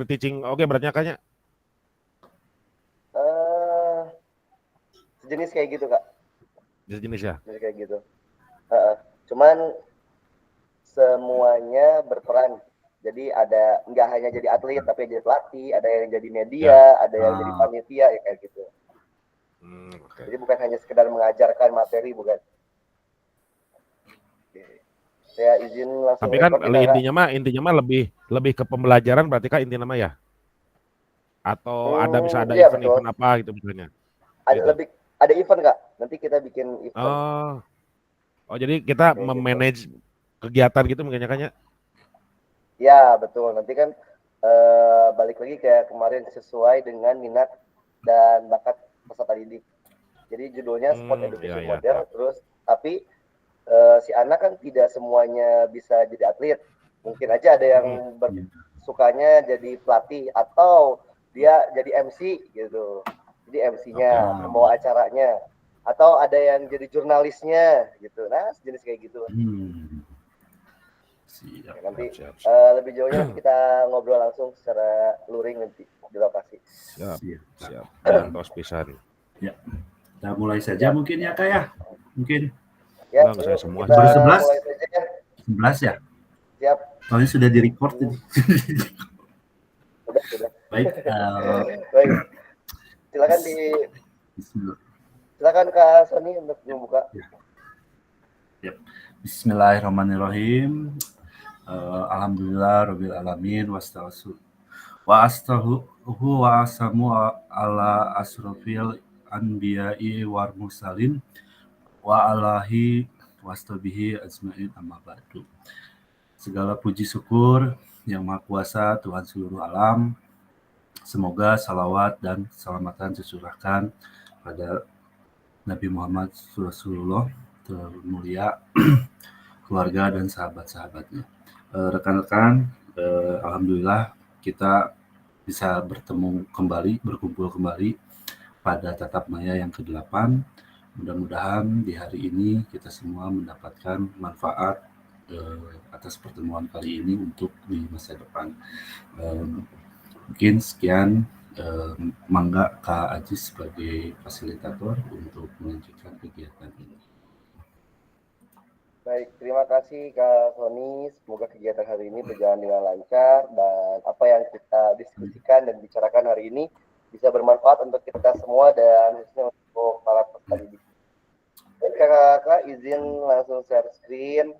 teaching oke berarti kayaknya. Sejenis kayak gitu Kak. Jenis ya. Sejenis kayak gitu. Cuman semuanya berperan. Jadi ada nggak hanya jadi atlet tapi jadi pelatih, ada yang jadi media, Ya. ada yang jadi panitia ya kayak gitu. Okay. Jadi bukan hanya sekedar mengajarkan materi, bukan. Saya izin langsung. Tapi kan intinya mah lebih ke pembelajaran berarti kan intinya mah ya. Atau ada misalnya ada Iya betul. event-event apa gitu misalnya. Ada Gitu. lebih ada event Kak. Nanti kita bikin event. Oh jadi kita Kayak gitu. memanage kegiatan gitu mungkin kan ya. Ya betul. Nanti kan balik lagi kayak kemarin sesuai dengan minat dan bakat peserta didik. Jadi judulnya Sport Education Ya. Model. Terus tapi si anak kan tidak semuanya bisa jadi atlet. Mungkin aja ada yang sukanya jadi pelatih atau dia jadi MC gitu. Jadi MC-nya, pembawa acaranya. Atau ada yang jadi jurnalisnya gitu. Nah, sejenis kayak gitu. Siap. Nanti lebih jauhnya nanti kita ngobrol langsung secara luring nanti di lokasi. Siap. Gantos pisan. Ya. Kita mulai saja mungkin ya Kak ya. Mungkin. Ya, saya semua kita mulai saja ya. 11 ya? Siap. Soalnya sudah di-record ini. Sudah. Baik. Baik. Silakan Kak Sony untuk membuka. Ya. Bismillahirrahmanirrahim. Alhamdulillah rabbil alamin wa asamu ala asrofil anbiya'i war mursalin wa alahi wastabihi ajmain amma ba'du. Segala puji syukur yang maha kuasa Tuhan seluruh alam. Semoga salawat dan selamatan tercurahkan pada Nabi Muhammad Rasulullah termulia, keluarga dan sahabat-sahabatnya. Rekan-rekan, alhamdulillah kita bisa berkumpul kembali pada tatap maya yang ke-8. Mudah-mudahan di hari ini kita semua mendapatkan manfaat atas pertemuan kali ini untuk di masa depan. Mungkin sekian, mangga Kak Ajis sebagai fasilitator untuk melanjutkan kegiatan ini. Baik, terima kasih Kak Sony. Semoga kegiatan hari ini berjalan dengan lancar dan apa yang kita diskusikan dan bicarakan hari ini bisa bermanfaat untuk kita semua dan khususnya untuk para peserta didik. Baik Kakak, izin langsung share screen.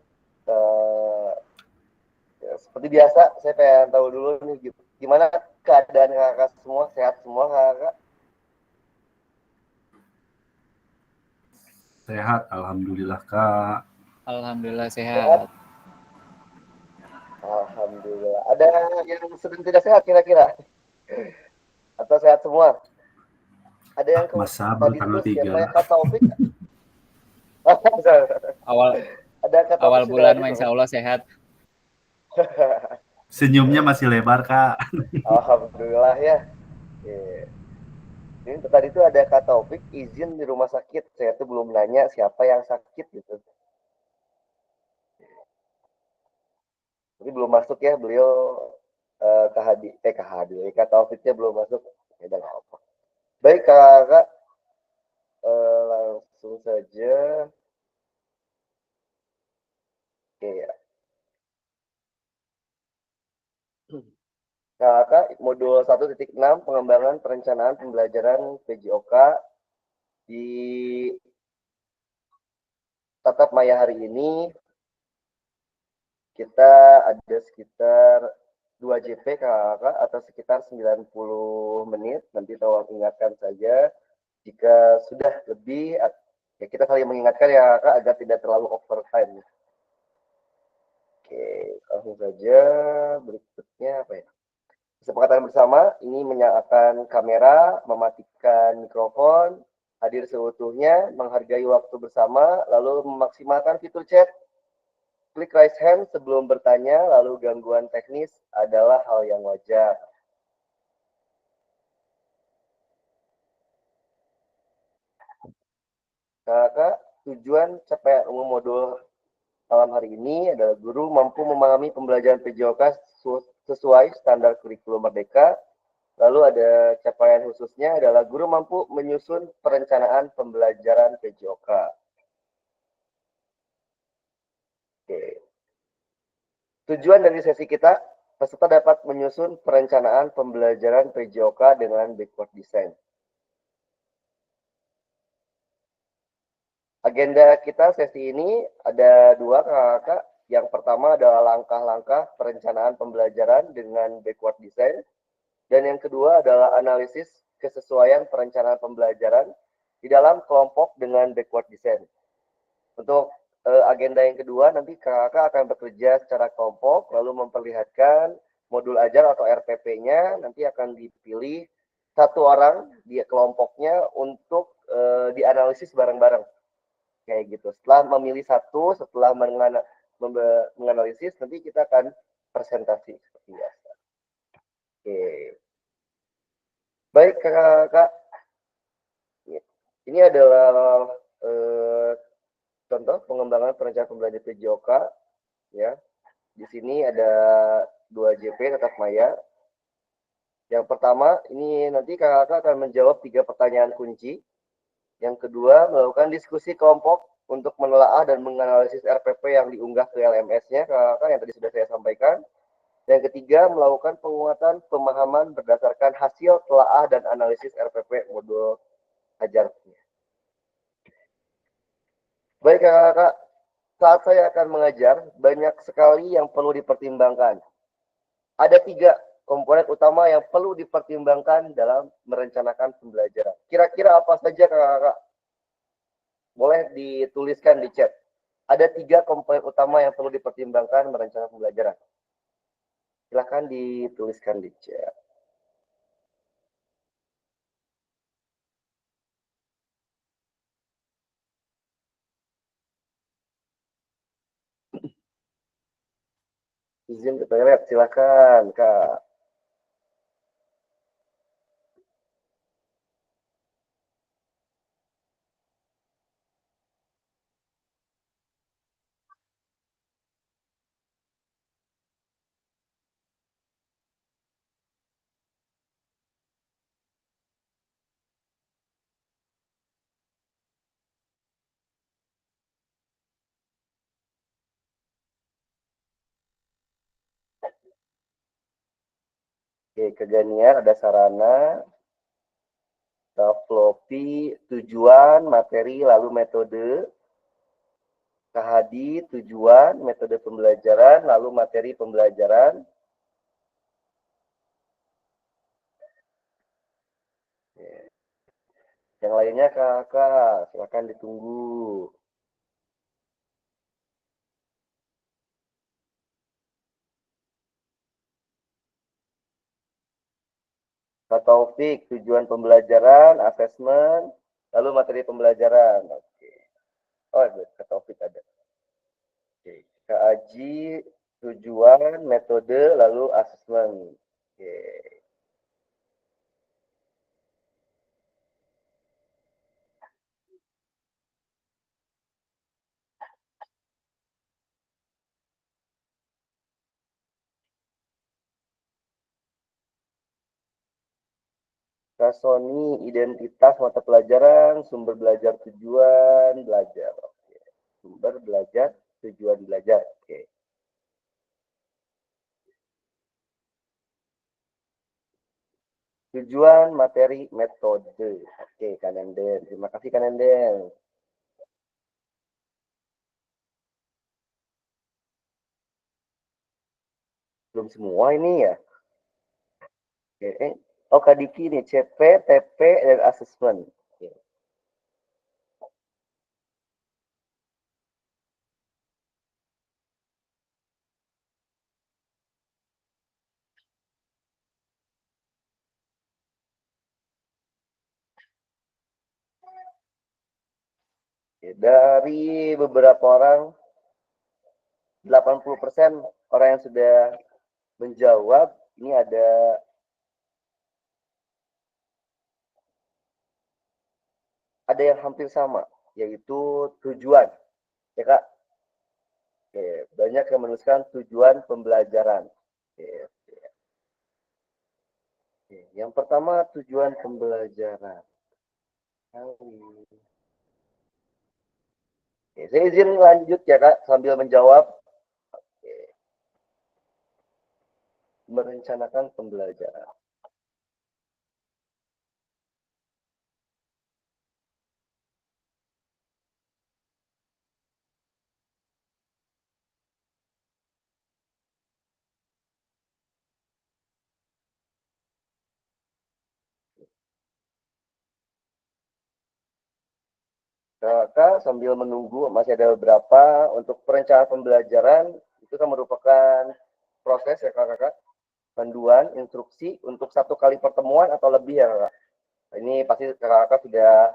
Seperti biasa, saya pengen tahu dulu nih gimana keadaan kakak semua, sehat semua kakak? Sehat, alhamdulillah Kak. Alhamdulillah sehat. Alhamdulillah. Ada yang sedang tidak sehat kira-kira? Atau sehat semua? Ada yang masa tadi tanggal 3. Siapa yang kata Taufik? awal bulan insya Allah sehat. Senyumnya masih lebar Kak. Alhamdulillah ya. Ini tadi itu ada Kak Taufik izin di rumah sakit. Saya tuh belum nanya siapa yang sakit gitu. Jadi belum masuk ya beliau Kak Taufiknya belum masuk. Ya udah nggak apa. Baik Kakak, langsung saja. Oke ya. Kakak, modul 1.6 pengembangan perencanaan pembelajaran PJOK di tatap maya hari ini kita ada sekitar 2 JP kakak atau sekitar 90 menit. Nanti tolong ingatkan saja jika sudah lebih ya kita saling mengingatkan ya kakak agar tidak terlalu overtime. Oke, langsung saja berikutnya apa ya? Kesepakatan bersama ini menyalakan kamera, mematikan mikrofon, hadir seutuhnya, menghargai waktu bersama, lalu memaksimalkan fitur chat. Klik raise hand sebelum bertanya, lalu gangguan teknis adalah hal yang wajar. Kakak, tujuan capaian umum modul malam hari ini adalah guru mampu memahami pembelajaran PJOK sesuai standar kurikulum Merdeka. Lalu ada capaian khususnya adalah guru mampu menyusun perencanaan pembelajaran PJOK. Oke. Tujuan dari sesi kita, peserta dapat menyusun perencanaan pembelajaran PJOK dengan backward design. Agenda kita sesi ini ada dua, kakak. Yang pertama adalah langkah-langkah perencanaan pembelajaran dengan backward design. Dan yang kedua adalah analisis kesesuaian perencanaan pembelajaran di dalam kelompok dengan backward design. Untuk agenda yang kedua, nanti kakak akan bekerja secara kelompok, lalu memperlihatkan modul ajar atau RPP-nya, nanti akan dipilih satu orang di kelompoknya untuk dianalisis bareng-bareng. Kayak gitu. Setelah memilih satu, setelah menganalisis, nanti kita akan presentasi seperti biasa. Oke. Baik, kakak. Ini adalah contoh pengembangan perencanaan pembelajaran PJOK. Ya. Di sini ada 2 JP tatap maya. Yang pertama, ini nanti kakak akan menjawab 3 pertanyaan kunci. Yang kedua, melakukan diskusi kelompok untuk menelaah dan menganalisis RPP yang diunggah ke LMS-nya, kakak yang tadi sudah saya sampaikan. Yang ketiga, melakukan penguatan pemahaman berdasarkan hasil telaah dan analisis RPP modul ajarnya. Baik, kakak, saat saya akan mengajar, banyak sekali yang perlu dipertimbangkan. Ada 3 komponen utama yang perlu dipertimbangkan dalam merencanakan pembelajaran. Kira-kira apa saja, kakak? Boleh dituliskan di chat. Ada 3 komponen utama yang perlu dipertimbangkan merencanakan pembelajaran. Silahkan dituliskan di chat. Izin ke toilet, silakan, Kak. Oke, keganian ada sarana, floppy, tujuan, materi, lalu metode. Kahadi, tujuan, metode pembelajaran, lalu materi pembelajaran. Yang lainnya, kakak, silakan ditunggu. Kak Taufik, tujuan pembelajaran, asesmen, lalu materi pembelajaran. Oke. Oh, Kak Taufik ada. Oke. Kak Aji, tujuan, metode, lalu asesmen. Oke. Kak Sony, identitas mata pelajaran, sumber belajar, tujuan belajar. Oke. Sumber belajar, tujuan belajar. Oke. Tujuan, materi, metode. Oke, Kak Nenden. Terima kasih, Kak Nenden. Belum semua ini ya? Oke. Oh, Kak Diki nih, CP, TP, dan asesmen. Oke. Oke. Dari beberapa orang, 80% orang yang sudah menjawab, ini ada yang hampir sama, yaitu tujuan. Ya, Kak? Oke. Banyak yang menuliskan tujuan pembelajaran. Oke. Oke, yang pertama tujuan pembelajaran. Oke, saya izin lanjut ya Kak sambil menjawab. Oke, merencanakan pembelajaran. Kakak sambil menunggu masih ada beberapa untuk perencanaan pembelajaran itu kan merupakan proses ya kakak, panduan, instruksi untuk satu kali pertemuan atau lebih ya kakak. Ini pasti kakak sudah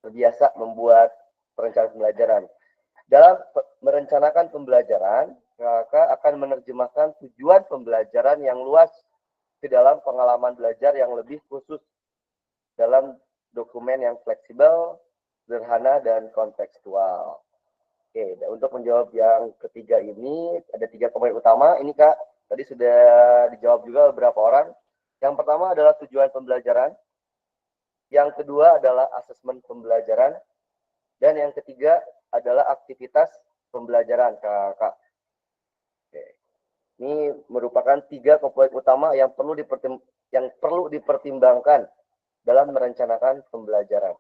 terbiasa membuat perencanaan pembelajaran. Dalam merencanakan pembelajaran, kakak akan menerjemahkan tujuan pembelajaran yang luas ke dalam pengalaman belajar yang lebih khusus dalam dokumen yang fleksibel, sederhana, dan kontekstual. Oke, untuk menjawab yang ketiga ini, ada 3 poin utama. Ini Kak, tadi sudah dijawab juga beberapa orang. Yang pertama adalah tujuan pembelajaran. Yang kedua adalah asesmen pembelajaran. Dan yang ketiga adalah aktivitas pembelajaran, Kak. Oke. Ini merupakan 3 komponen utama yang perlu dipertimbangkan dalam merencanakan pembelajaran.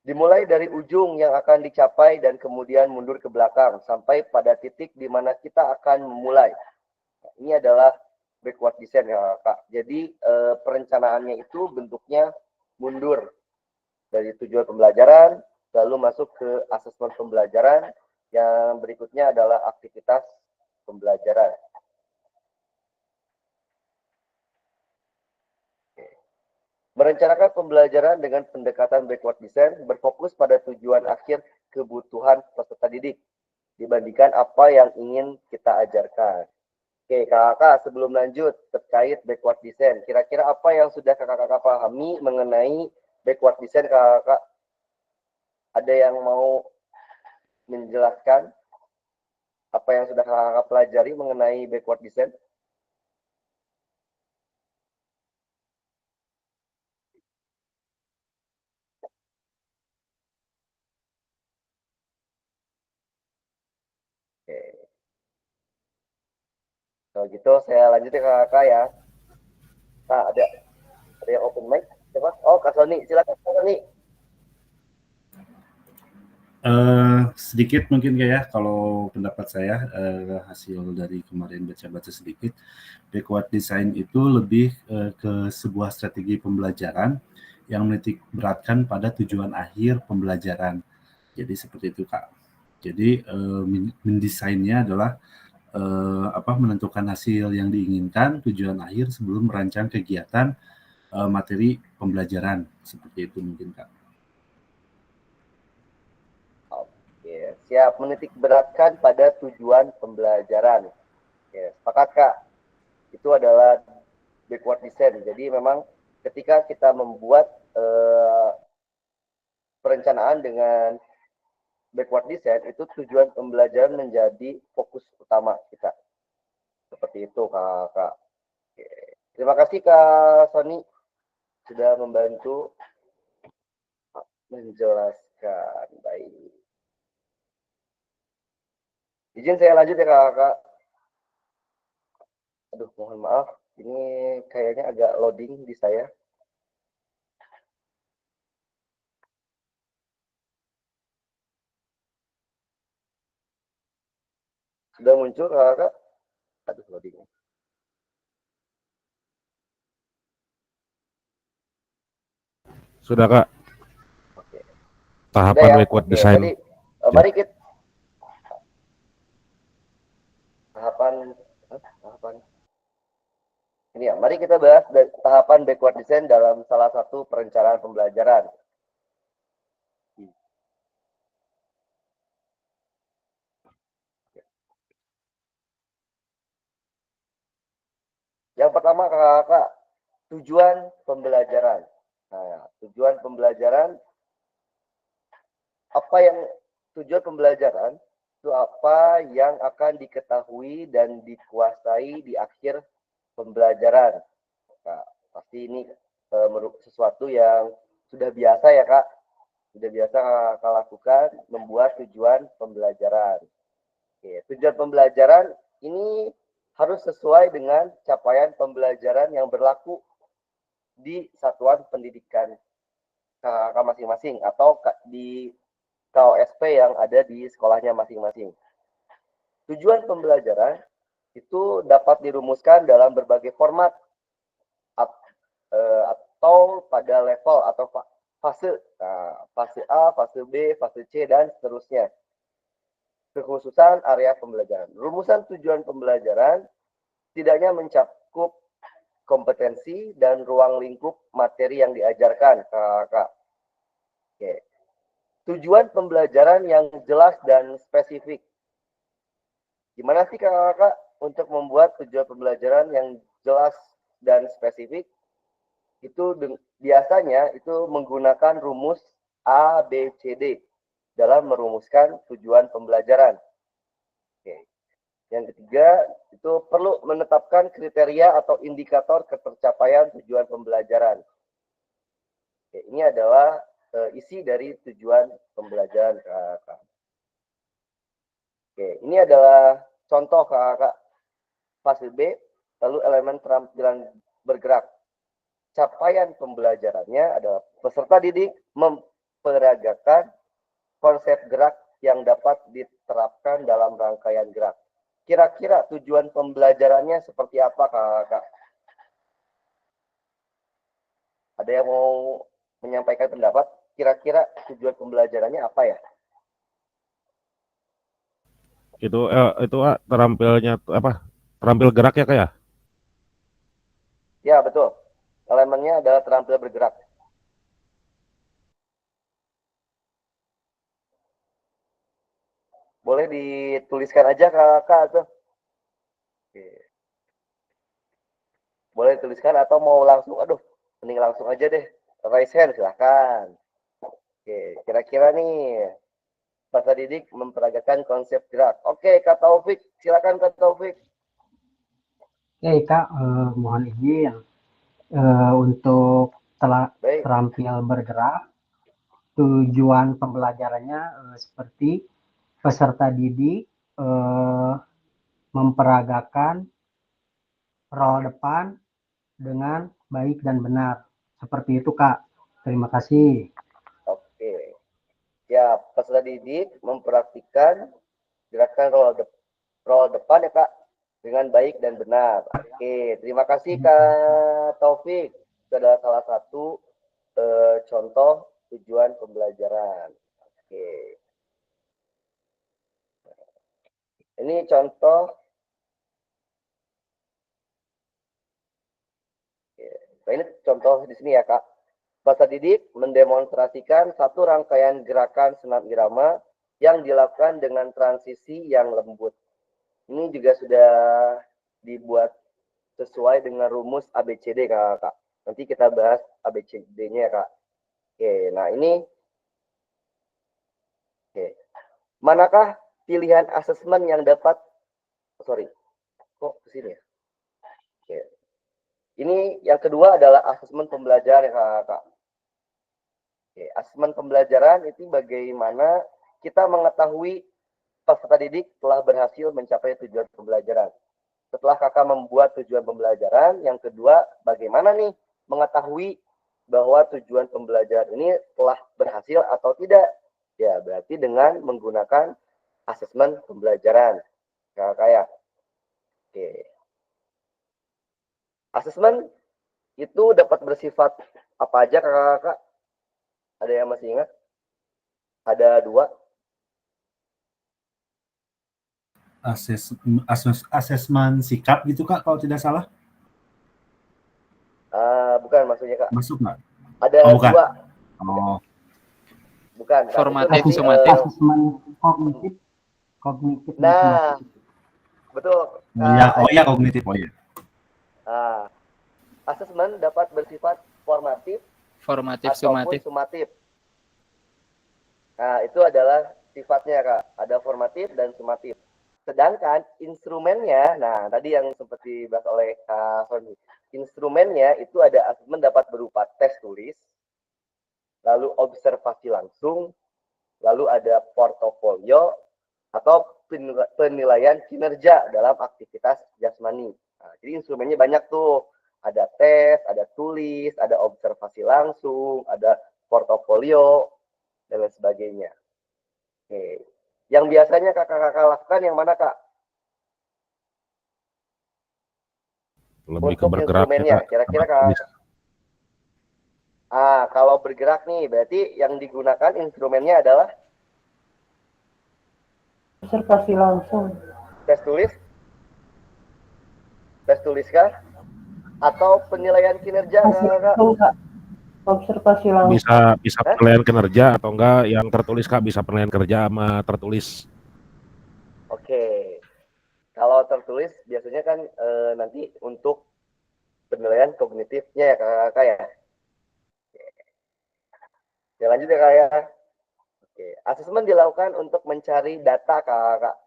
Dimulai dari ujung yang akan dicapai dan kemudian mundur ke belakang sampai pada titik di mana kita akan memulai. Ini adalah backward design ya Kak. Jadi perencanaannya itu bentuknya mundur dari tujuan pembelajaran, lalu masuk ke asesmen pembelajaran, yang berikutnya adalah aktivitas pembelajaran. Merencanakan pembelajaran dengan pendekatan backward design berfokus pada tujuan akhir kebutuhan peserta didik dibandingkan apa yang ingin kita ajarkan. Oke, kakak sebelum lanjut terkait backward design, kira-kira apa yang sudah kakak pahami mengenai backward design kakak? Ada yang mau menjelaskan apa yang sudah kakak pelajari mengenai backward design? Oke. Kalau gitu saya lanjutin ke kakak ya. Nah, ada yang open mic? Siapa? Oh, Kak Sony. Silakan Kak Sony. Sedikit mungkin ya kalau pendapat saya hasil dari kemarin baca-baca sedikit, backward design itu lebih ke sebuah strategi pembelajaran yang menitik beratkan pada tujuan akhir pembelajaran. Jadi seperti itu Kak. Jadi mendesainnya adalah menentukan hasil yang diinginkan, tujuan akhir sebelum merancang kegiatan materi pembelajaran seperti itu mungkin Kak. Oke, siap, menitik beratkan pada tujuan pembelajaran. Oke, sepakat Kak. Itu adalah backward design. Jadi memang ketika kita membuat perencanaan dengan backward design, itu tujuan pembelajaran menjadi fokus utama kita. Seperti itu Kak. Oke. Terima kasih Kak Sony sudah membantu menjelaskan. Baik. Izin saya lanjut ya Kak. Aduh, mohon maaf. Ini kayaknya agak loading di saya. Sudah muncul Kak? Aduh, loading. Sudah Kak, Oke. tahapan Sudah ya? backward Oke, design. tadi mari kita tahapan ini ya. Mari kita bahas tahapan backward design dalam salah satu perencanaan pembelajaran. Yang pertama Kakak, tujuan pembelajaran. Nah, tujuan pembelajaran, apa yang tujuan pembelajaran itu apa yang akan diketahui dan dikuasai di akhir pembelajaran. Nah, pasti ini sesuatu yang sudah biasa ya Kak, sudah biasa Kak lakukan, membuat tujuan pembelajaran. Oke, tujuan pembelajaran ini harus sesuai dengan capaian pembelajaran yang berlaku di satuan pendidikan Kakak masing-masing atau di KOSP yang ada di sekolahnya masing-masing. Tujuan pembelajaran itu dapat dirumuskan dalam berbagai format atau pada level atau fase. Nah, fase A, fase B, fase C, dan seterusnya. Kekhususan area pembelajaran. Rumusan tujuan pembelajaran tidaknya mencakup kompetensi dan ruang lingkup materi yang diajarkan, Kakak. Oke. Tujuan pembelajaran yang jelas dan spesifik. Gimana sih Kakak untuk membuat tujuan pembelajaran yang jelas dan spesifik? Itu biasanya itu menggunakan rumus A, B, C, D dalam merumuskan tujuan pembelajaran. Oke. Yang ketiga, itu perlu menetapkan kriteria atau indikator ketercapaian tujuan pembelajaran. Oke, ini adalah isi dari tujuan pembelajaran, Kakak. Oke, ini adalah contoh, Kakak. Fase B, lalu elemen keterampilan bergerak. Capaian pembelajarannya adalah peserta didik memperagakan konsep gerak yang dapat diterapkan dalam rangkaian gerak. Kira-kira tujuan pembelajarannya seperti apa, Kakak? Ada yang mau menyampaikan pendapat? Kira-kira tujuan pembelajarannya apa ya? Itu terampilnya apa? Terampil gerak ya Kak ya? Ya, betul. Elemennya adalah terampil bergerak. Boleh dituliskan aja, Kakak, tuh. Oke. Boleh dituliskan atau mau langsung, aduh, mending langsung aja deh. Raise hand, silahkan. Oke, kira-kira nih, peserta didik memperagakan konsep gerak. Oke, Kak Taufik, silakan Kak Taufik. Oke Kak, mohon izin untuk Baik. terampil bergerak. Tujuan pembelajarannya seperti peserta didik memperagakan role depan dengan baik dan benar. Seperti itu Kak. Terima kasih. Oke. Ya, peserta didik mempraktikkan gerakan role depan ya Kak, dengan baik dan benar. Oke, terima kasih Kak Taufik. Itu adalah salah satu contoh tujuan pembelajaran. Oke. Ini contoh. Nah, ini contoh di sini ya Kak. Peserta didik mendemonstrasikan satu rangkaian gerakan senam irama yang dilakukan dengan transisi yang lembut. Ini juga sudah dibuat sesuai dengan rumus ABCD Kak. Nanti kita bahas ABCD-nya ya Kak. Oke, nah ini. Oke. Manakah pilihan asesmen yang dapat, kok ke sini ya? Oke. Ini yang kedua adalah asesmen pembelajaran ya Kak. Oke, asesmen pembelajaran itu bagaimana kita mengetahui peserta didik telah berhasil mencapai tujuan pembelajaran. Setelah Kakak membuat tujuan pembelajaran, yang kedua bagaimana nih mengetahui bahwa tujuan pembelajaran ini telah berhasil atau tidak? Ya, berarti dengan menggunakan asesmen pembelajaran. Kayak oke. Asesmen itu dapat bersifat apa aja Kakak? Ada yang masih ingat? Ada 2. Asesmen sikap gitu Kak, kalau tidak salah. Bukan maksudnya Kak. Masuk nggak? Ada bukan. 2. Oh. Bukan. Kak. Formatif, Nanti, sumatif. Asesmen kognitif. Nah, betul. Ya, kognitif. Oh ya. Asesmen dapat bersifat formatif Formatif, ataupun sumatif. sumatif. Nah, itu adalah sifatnya Kak, ada formatif dan sumatif. Sedangkan instrumennya, nah tadi yang seperti dibahas oleh Kak Sony, instrumennya itu ada asesmen dapat berupa tes tulis, lalu observasi langsung, lalu ada portofolio atau penilaian kinerja dalam aktivitas jasmani. Nah, jadi instrumennya banyak tuh, ada tes, ada tulis, ada observasi langsung, ada portofolio, dan lain sebagainya. Oke. Yang biasanya kakak-kakak lakukan yang mana Kak? Lebih ke Untuk bergerak instrumennya, ya, kira-kira sama tulis. kalau bergerak nih, berarti yang digunakan instrumennya adalah Observasi langsung. tes tulis, tes tulis kah? Atau penilaian kinerja Kak? Kak. Observasi langsung. Bisa penilaian kinerja atau enggak yang tertulis Kak, bisa penilaian kerja sama tertulis. Oke. Kalau tertulis biasanya kan nanti untuk penilaian kognitifnya ya Kakak ya. Ya lanjut ya Kak ya. Oke. Asesmen dilakukan untuk mencari data Kakak.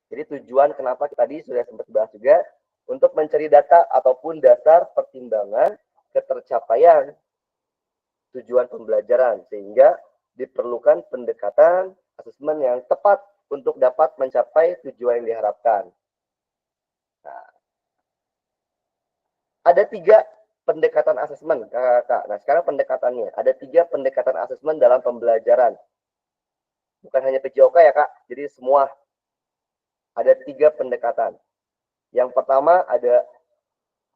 Jadi tujuan kenapa tadi sudah sempat bahas juga untuk mencari data ataupun dasar pertimbangan ketercapaian tujuan pembelajaran sehingga diperlukan pendekatan asesmen yang tepat untuk dapat mencapai tujuan yang diharapkan. Nah, ada 3 pendekatan asesmen, Kakak. Nah, sekarang pendekatannya. Ada 3 pendekatan asesmen dalam pembelajaran. Bukan hanya PJOK ya, Kak. Jadi semua. Ada 3 pendekatan. Yang pertama ada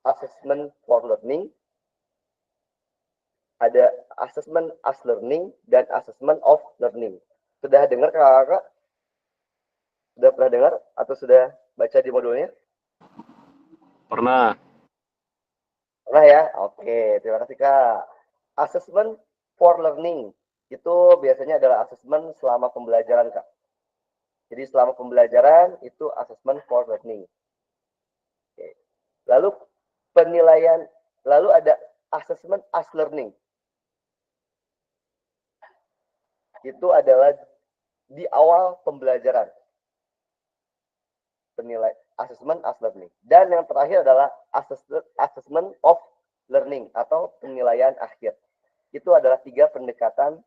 assessment for learning, ada assessment as learning, dan assessment of learning. Sudah dengar Kakak? Sudah pernah dengar atau sudah baca di modulnya? Pernah. Pernah ya? Oke, terima kasih Kak. Assessment for learning itu biasanya adalah assessment selama pembelajaran Kak. Jadi selama pembelajaran itu assessment for learning. Oke. Lalu penilaian, lalu ada assessment as learning. Itu adalah di awal pembelajaran. Penilai assessment as learning. Dan yang terakhir adalah assessment of learning atau penilaian akhir. Itu adalah 3 pendekatan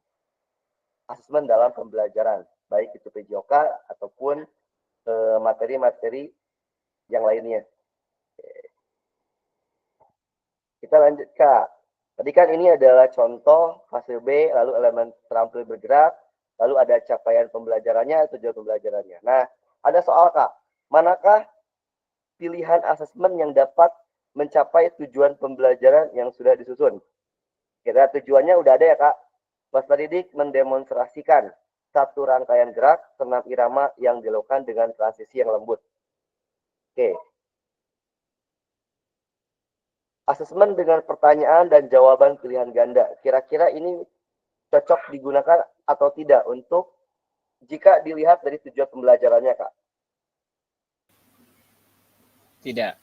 assessment dalam pembelajaran, baik itu PJOK ataupun materi-materi yang lainnya. Kita lanjut Kak. Tadi kan ini adalah contoh fase B, lalu elemen terampil bergerak, lalu ada capaian pembelajarannya, tujuan pembelajarannya. Nah, ada soal Kak, manakah pilihan asesmen yang dapat mencapai tujuan pembelajaran yang sudah disusun? Kira tujuannya udah ada ya Kak. Peserta didik mendemonstrasikan satu rangkaian gerak senam irama yang dilakukan dengan transisi yang lembut. Oke. Asesmen dengan pertanyaan dan jawaban pilihan ganda. Kira-kira ini cocok digunakan atau tidak untuk jika dilihat dari tujuan pembelajarannya, Kak? Tidak.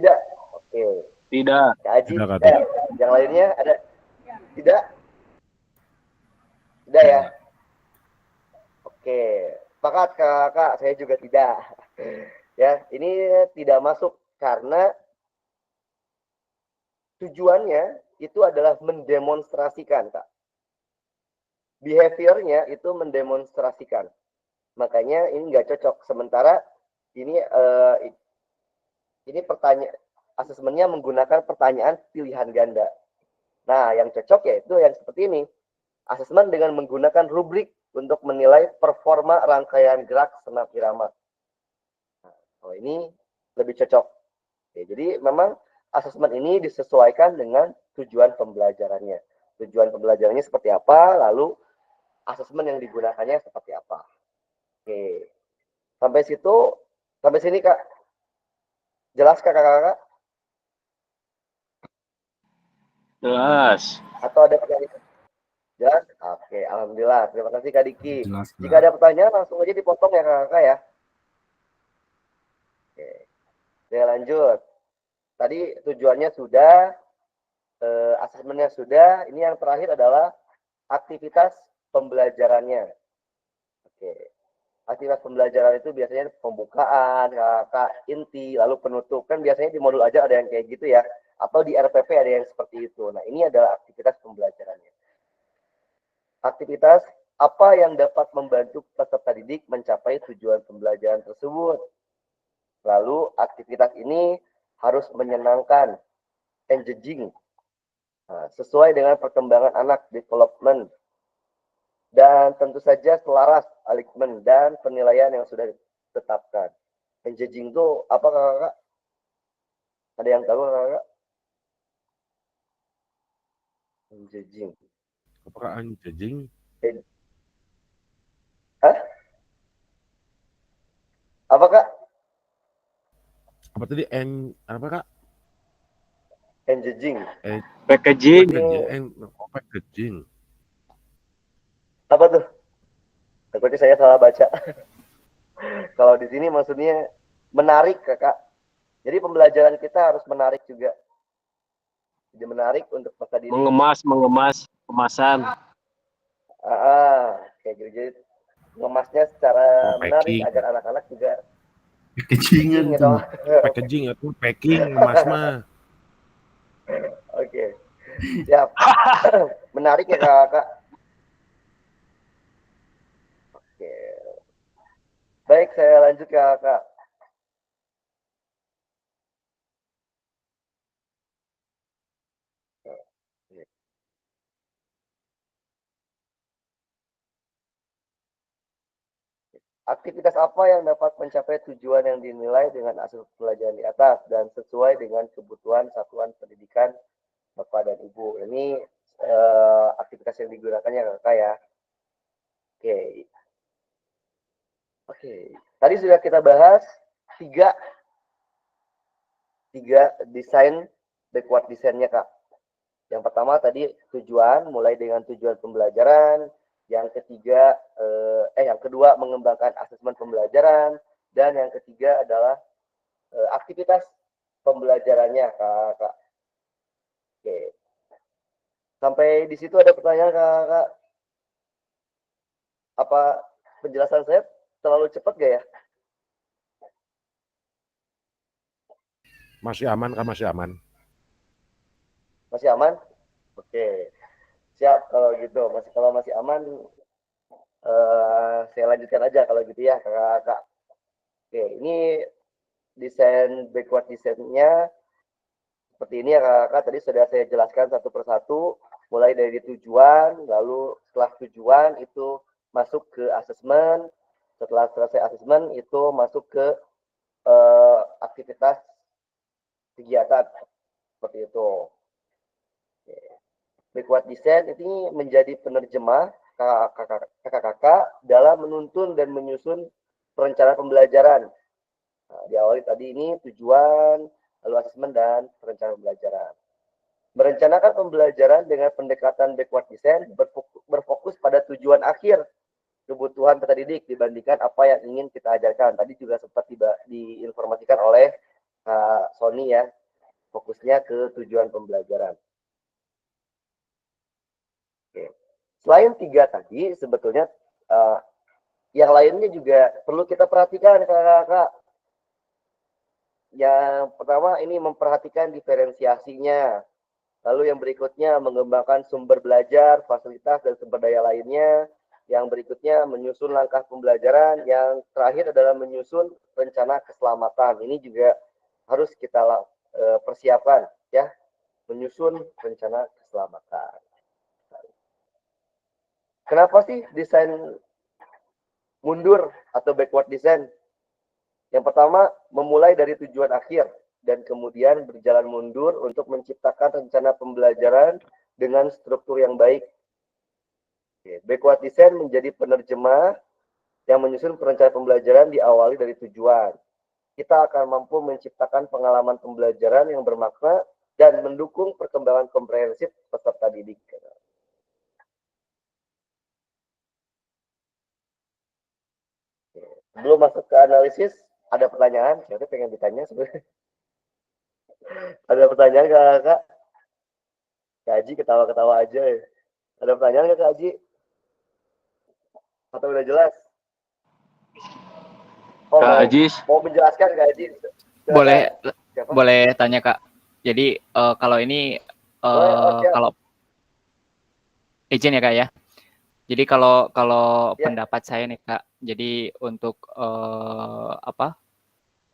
Tidak. Oke. Tidak. Kak Aji, Tidak, Kak. yang lainnya ada? Tidak? Tidak ya? Oke. Sepakat Kak, saya juga tidak. Ya, ini tidak masuk karena tujuannya itu adalah mendemonstrasikan, Kak. Behaviornya itu mendemonstrasikan. Makanya ini nggak cocok. Sementara ini pertanyaan asesmennya menggunakan pertanyaan pilihan ganda. Nah, yang cocok yaitu yang seperti ini. Asesmen dengan menggunakan rubrik untuk menilai performa rangkaian gerak senam irama. Nah, ini lebih cocok. Oke, jadi memang asesmen ini disesuaikan dengan tujuan pembelajarannya. Tujuan pembelajarannya seperti apa, lalu asesmen yang digunakannya seperti apa. Oke. Sampai sini Kak. Jelas Kakak-kakak? Jelas. Atau ada pertanyaan? Jelas? Oke, alhamdulillah. Terima kasih Kak Diki. Jelas, Kak. Jika ada pertanyaan langsung aja dipotong ya Kakak ya. Oke. Saya lanjut. Tadi tujuannya sudah, asesmennya sudah. Ini yang terakhir adalah aktivitas pembelajarannya. Oke. Aktivitas pembelajaran itu biasanya pembukaan, kakak, inti, lalu penutup. Kan biasanya di modul ajar ada yang kayak gitu ya. Atau di RPP ada yang seperti itu. Nah, ini adalah aktivitas pembelajarannya. Aktivitas apa yang dapat membantu peserta didik mencapai tujuan pembelajaran tersebut. Lalu, aktivitas ini harus menyenangkan, engaging, sesuai dengan perkembangan anak, development, dan tentu saja selaras, alignment, dan penilaian yang sudah ditetapkan. Engaging itu apa kakak? Ada yang tahu kakak? Engaging. Apakah anjing? Hah? Apa kak? Apa tadi? Apa kak? Engaging. Packaging. Packaging. Apa tuh? Takutnya saya salah baca. Kalau di sini maksudnya menarik kakak. Jadi pembelajaran kita harus menarik juga. Jadi menarik untuk peserta didik. Mengemas, kemasan. Kayak gitu. Jadi mengemasnya secara menarik packing. agar anak-anak juga Kecilnya gitu. Packaging itu packing, emas mah. Oke. Siap. Menarik ya kakak. Oke. Baik, saya lanjut kakak. Aktivitas apa yang dapat mencapai tujuan yang dinilai dengan hasil pelajaran di atas dan sesuai dengan kebutuhan satuan pendidikan Bapak dan Ibu. Ini aktivitas yang digunakan ya kakak ya. Oke. Tadi sudah kita bahas tiga desain backward desainnya kak. Yang pertama tadi tujuan, mulai dengan tujuan pembelajaran. Yang ketiga, yang kedua mengembangkan asesmen pembelajaran, dan yang ketiga adalah aktivitas pembelajarannya, kakak. Oke. Sampai di situ ada pertanyaan, kakak? Apa penjelasan saya terlalu cepat gak ya? Masih aman kak, masih aman. Masih aman? Oke. Siap kalau gitu. Kalau masih aman, saya lanjutkan aja kalau gitu ya, kakak. Oke, ini desain backward desainnya seperti ini ya kakak. Tadi sudah saya jelaskan satu persatu, mulai dari tujuan, lalu setelah tujuan itu masuk ke asesmen, setelah selesai asesmen itu masuk ke aktivitas kegiatan seperti itu. Backward design ini menjadi penerjemah kakak-kakak dalam menuntun dan menyusun perencanaan pembelajaran. Nah, diawali tadi ini tujuan, lalu asesmen dan perencanaan pembelajaran. Merencanakan pembelajaran dengan pendekatan backward design berfokus pada tujuan akhir kebutuhan peserta didik dibandingkan apa yang ingin kita ajarkan. Tadi juga sempat diinformasikan oleh Sony ya, fokusnya ke tujuan pembelajaran. Oke. Selain tiga tadi, sebetulnya yang lainnya juga perlu kita perhatikan, kakak. Yang pertama ini memperhatikan diferensiasinya. Lalu yang berikutnya mengembangkan sumber belajar, fasilitas, dan sumber daya lainnya. Yang berikutnya menyusun langkah pembelajaran. Yang terakhir adalah menyusun rencana keselamatan. Ini juga harus kita persiapkan, ya. Menyusun rencana keselamatan. Kenapa sih desain mundur atau backward design? Yang pertama, memulai dari tujuan akhir dan kemudian berjalan mundur untuk menciptakan rencana pembelajaran dengan struktur yang baik. Backward design menjadi penerjemah yang menyusun perencanaan pembelajaran diawali dari tujuan. Kita akan mampu menciptakan pengalaman pembelajaran yang bermakna dan mendukung perkembangan komprehensif peserta didik. Sebelum masuk ke analisis, ada pertanyaan? Saya pengen ditanya sebenarnya. Ada pertanyaan Kak? Kak Haji ketawa-ketawa aja ya. Ada pertanyaan nggak Kak Haji? Atau udah jelas? Oh, Kak Ajis. mau menjelaskan Kak Ajis? Boleh Siapa? boleh tanya Kak. Jadi kalau ini Siap. kalau izin ya Kak ya. Jadi kalau Ya. pendapat saya nih Kak, jadi untuk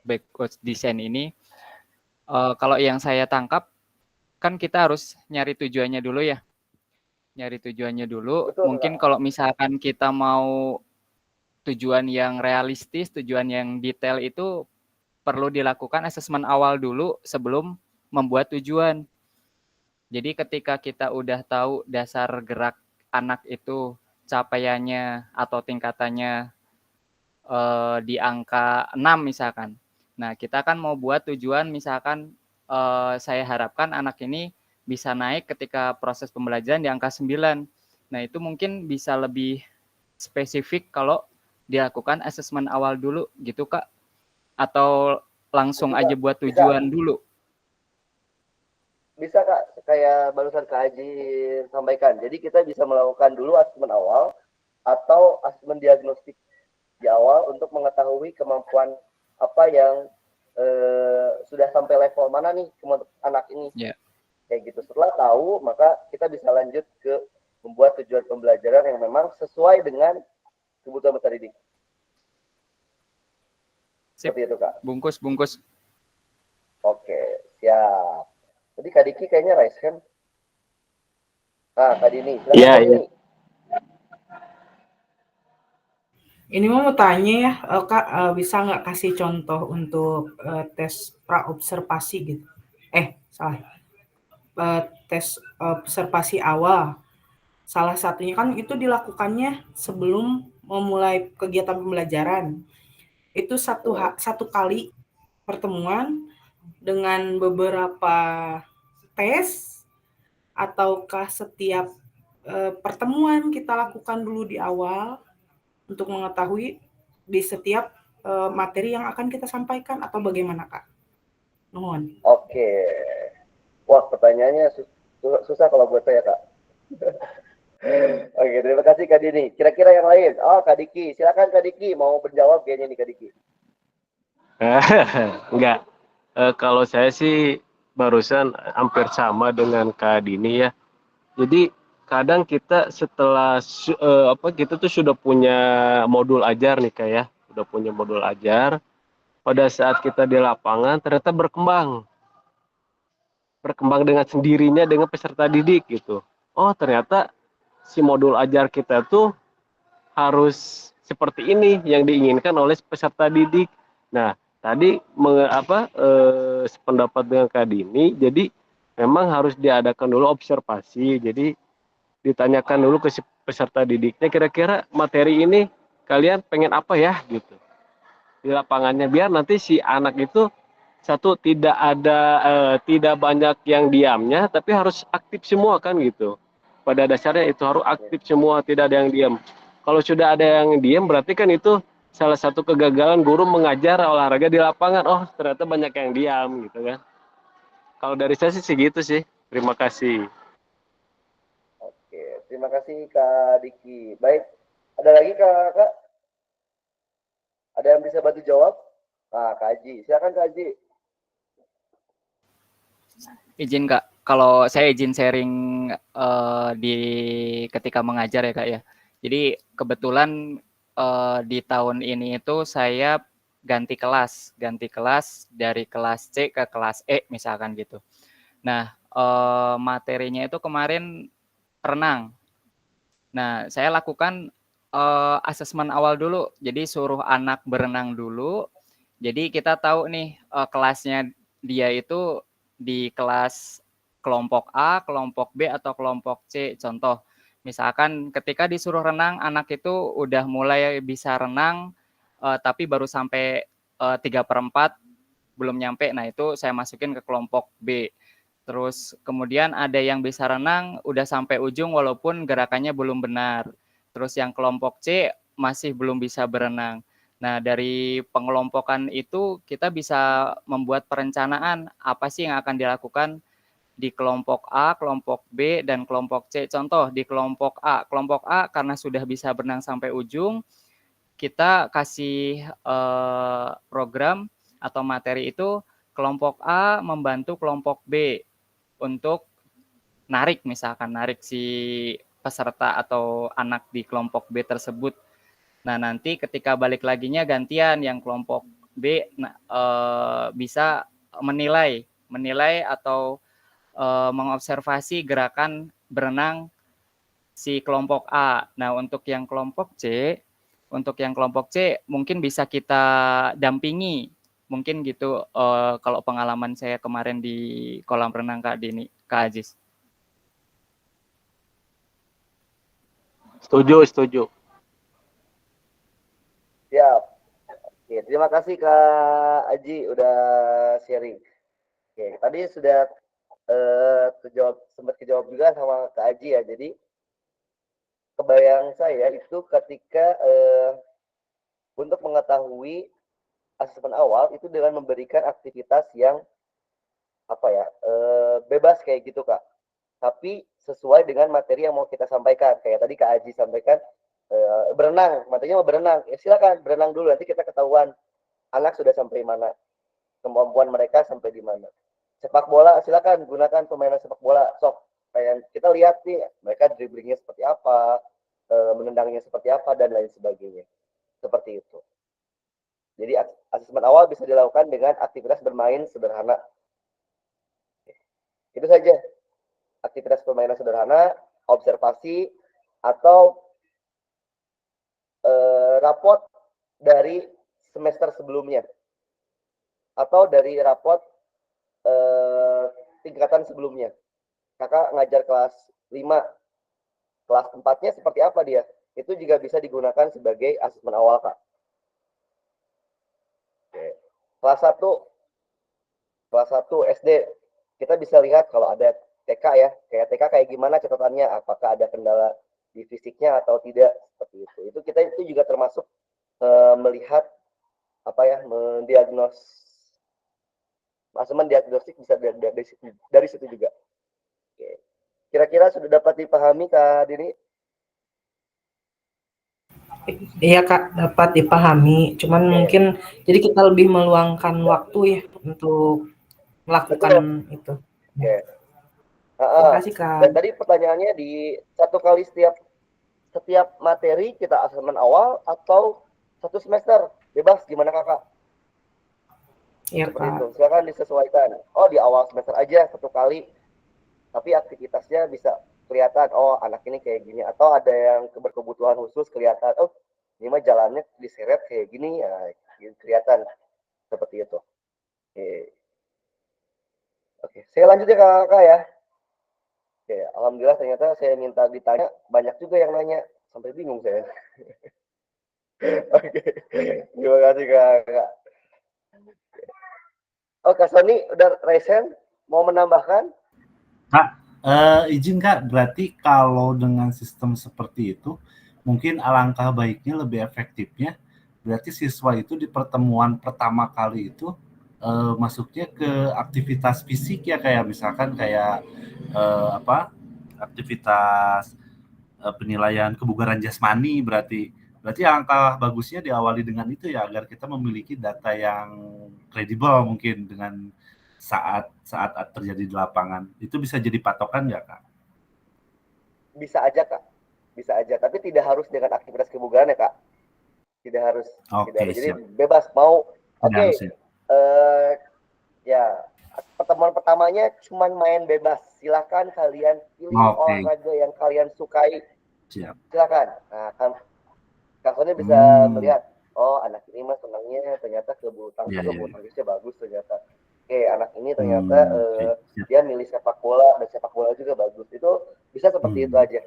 backwards design ini, kalau yang saya tangkap kan kita harus nyari tujuannya dulu ya. Nyari tujuannya dulu. Betul, Mungkin Kak. kalau misalkan kita mau tujuan yang realistis, tujuan yang detail itu perlu dilakukan asesmen awal dulu sebelum membuat tujuan. Jadi ketika kita udah tahu dasar gerak anak itu, capaiannya atau tingkatannya di angka 6 misalkan. Nah, kita kan mau buat tujuan misalkan saya harapkan anak ini bisa naik ketika proses pembelajaran di angka 9. Nah, itu mungkin bisa lebih spesifik kalau dilakukan asesmen awal dulu gitu Kak. Atau langsung aja buat tujuan dulu. Bisa Kak, kayak barusan Kak Haji sampaikan. Jadi kita bisa melakukan dulu asesmen awal atau asesmen diagnostik di awal untuk mengetahui kemampuan apa yang sudah sampai level mana nih anak ini. Yeah. Kayak gitu. Setelah tahu, maka kita bisa lanjut ke membuat tujuan pembelajaran yang memang sesuai dengan kebutuhan peserta didik. Sip. Seperti itu Kak. Bungkus. Oke, siap. Jadi Kak Diki kayaknya raise hand. Nah, Kak Dini. Iya, iya. Ini mau tanya ya, Kak, bisa nggak kasih contoh untuk tes praobservasi gitu? Salah. Tes observasi awal. Salah satunya kan itu dilakukannya sebelum memulai kegiatan pembelajaran. Itu satu kali pertemuan dengan beberapa tes, ataukah setiap pertemuan kita lakukan dulu di awal untuk mengetahui di setiap materi yang akan kita sampaikan atau bagaimana Kak? Nuhun. Oke. Wah, pertanyaannya susah kalau buat saya Kak. Oke, terima kasih Kak Dini. Kira-kira yang lain? Oh, Kak Diki. Silakan Kak Diki. Mau menjawab kayaknya nih Kak Diki. Enggak. Kalau saya sih barusan hampir sama dengan Kak Dini ya. Jadi kadang kita setelah kita tuh sudah punya modul ajar nih Kak ya. Sudah punya modul ajar. Pada saat kita di lapangan ternyata berkembang dengan sendirinya dengan peserta didik gitu. Oh, ternyata si modul ajar kita tuh harus seperti ini yang diinginkan oleh peserta didik. Nah, tadi sependapat dengan Kak Dini, jadi memang harus diadakan dulu observasi. Jadi ditanyakan dulu ke si peserta didiknya, kira-kira materi ini kalian pengen apa ya gitu di lapangannya, biar nanti si anak itu satu tidak banyak yang diamnya, tapi harus aktif semua kan gitu. Pada dasarnya itu harus aktif semua, tidak ada yang diam. Kalau sudah ada yang diam, berarti kan itu salah satu kegagalan guru mengajar olahraga di lapangan. Oh, ternyata banyak yang diam gitu kan. Kalau dari saya sih segitu sih. Terima kasih. Oke, terima kasih Kak Diki. Baik, ada lagi Kak? Ada yang bisa bantu jawab? Nah, Kak Haji. Silakan Kak Haji. Izin Kak, kalau saya izin sharing di ketika mengajar ya Kak ya. Jadi kebetulan di tahun ini itu saya ganti kelas dari kelas C ke kelas E misalkan gitu. Nah, materinya itu kemarin renang. Nah, saya lakukan asesmen awal dulu. Jadi suruh anak berenang dulu. Jadi kita tahu nih kelasnya dia itu di kelas kelompok A, kelompok B, atau kelompok C. Contoh, misalkan ketika disuruh renang, anak itu udah mulai bisa renang, tapi baru sampai 3/4 belum nyampe. Nah, itu saya masukin ke kelompok B. Terus kemudian ada yang bisa renang udah sampai ujung walaupun gerakannya belum benar. Terus yang kelompok C masih belum bisa berenang. Nah, dari pengelompokan itu kita bisa membuat perencanaan apa sih yang akan dilakukan di kelompok A, kelompok B, dan kelompok C. Contoh di kelompok A karena sudah bisa berenang sampai ujung, kita kasih program atau materi itu kelompok A membantu kelompok B untuk narik si peserta atau anak di kelompok B tersebut. Nah, nanti ketika balik laginya gantian yang kelompok B bisa menilai atau mengobservasi gerakan berenang si kelompok A. Nah, untuk yang kelompok C mungkin bisa kita dampingi. Mungkin gitu kalau pengalaman saya kemarin di kolam renang Kak Aziz. Setuju. Siap. Oke, terima kasih Kak Aji udah sharing. Oke, tadi sudah sempat kejawab juga sama Kak Aji ya. Jadi kebayang saya itu ketika untuk mengetahui asesmen awal itu dengan memberikan aktivitas yang bebas kayak gitu Kak. Tapi sesuai dengan materi yang mau kita sampaikan. Kayak tadi Kak Aji sampaikan berenang, materinya mau berenang. Ya silakan berenang dulu, nanti kita ketahuan anak sudah sampai mana, kemampuan mereka sampai di mana. Sepak bola silakan gunakan permainan sepak bola. Sok kayak kita lihat nih mereka dribblingnya seperti apa, menendangnya seperti apa dan lain sebagainya. Seperti itu. Jadi asesmen awal bisa dilakukan dengan aktivitas bermain sederhana. Itu saja. Aktivitas permainan sederhana, observasi atau raport dari semester sebelumnya atau dari raport tingkatan sebelumnya. Kakak ngajar kelas 5, kelas 4-nya seperti apa dia? Itu juga bisa digunakan sebagai asesmen awal, Kak. Oke. Kelas 1 SD, kita bisa lihat kalau ada TK ya, kayak TK kayak gimana catatannya, apakah ada kendala di fisiknya atau tidak, seperti itu. Itu juga termasuk melihat mendiagnostik bisa dari situ juga. Oke. Kira-kira sudah dapat dipahami Kak Dini? Iya Kak, dapat dipahami. Cuman mungkin jadi kita lebih meluangkan waktu ya untuk melakukan itu. Oke. Terima kasih Kak. Dan tadi pertanyaannya di satu kali setiap materi kita asesmen awal atau satu semester? Bebas, gimana Kakak? Iya Seperti Kak. itu. Silakan disesuaikan. Oh, di awal semester aja satu kali. Tapi aktivitasnya bisa kelihatan, oh anak ini kayak gini. Atau ada yang berkebutuhan khusus kelihatan, oh ini mah jalannya diseret kayak gini, ya kelihatan. Seperti itu. Oke. Saya lanjut ya Kakak ya. Oke, alhamdulillah ternyata saya minta ditanya, banyak juga yang nanya. Sampai bingung saya. Oke, terima kasih Kakak. Oh, Kak Sony udah raise hand, mau menambahkan? Kak, izin Kak, berarti kalau dengan sistem seperti itu, mungkin alangkah baiknya lebih efektifnya, berarti siswa itu di pertemuan pertama kali itu masuknya ke aktivitas fisik ya, kayak misalkan kayak aktivitas penilaian kebugaran jasmani, berarti alangkah bagusnya diawali dengan itu ya, agar kita memiliki data yang kredibel mungkin dengan saat terjadi di lapangan. Itu bisa jadi patokan nggak Kak? Bisa aja Kak, bisa aja. Tapi tidak harus dengan aktivitas kebugaran ya Kak. Tidak harus. Jadi bebas mau. Oke. Ya, pertemuan pertamanya cuma main bebas. Silakan kalian pilih olahraga yang kalian sukai. Siap. Silakan. Nah, Kak Sony bisa melihat, oh anak ini mah senangnya ternyata ke bulu tangkisnya bagus ternyata. Oke, anak ini ternyata dia milih sepak bola dan sepak bola juga bagus. Itu bisa seperti itu aja.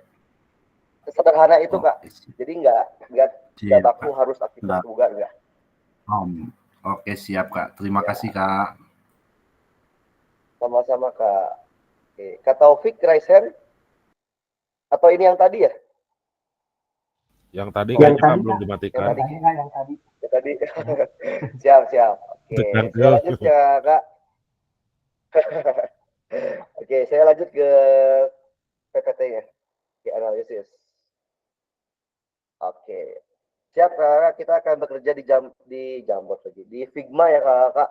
Sederhana itu Kak. Jadi nggak baku harus aktivitas kebugaran enggak. Oke, siap Kak. Terima kasih Kak. Sama-sama Kak. Oke, Kak Taufik raise hand? Atau ini yang tadi ya? Yang tadi kayaknya belum dimatikan. Yang tadi. Siap. Oke. Saya lanjut ya Kak. Oke, saya lanjut ke PPT-nya, di analisis. Oke. Siap, Kakak. Kita akan bekerja di Jamboard lagi. Di Figma ya, Kakak.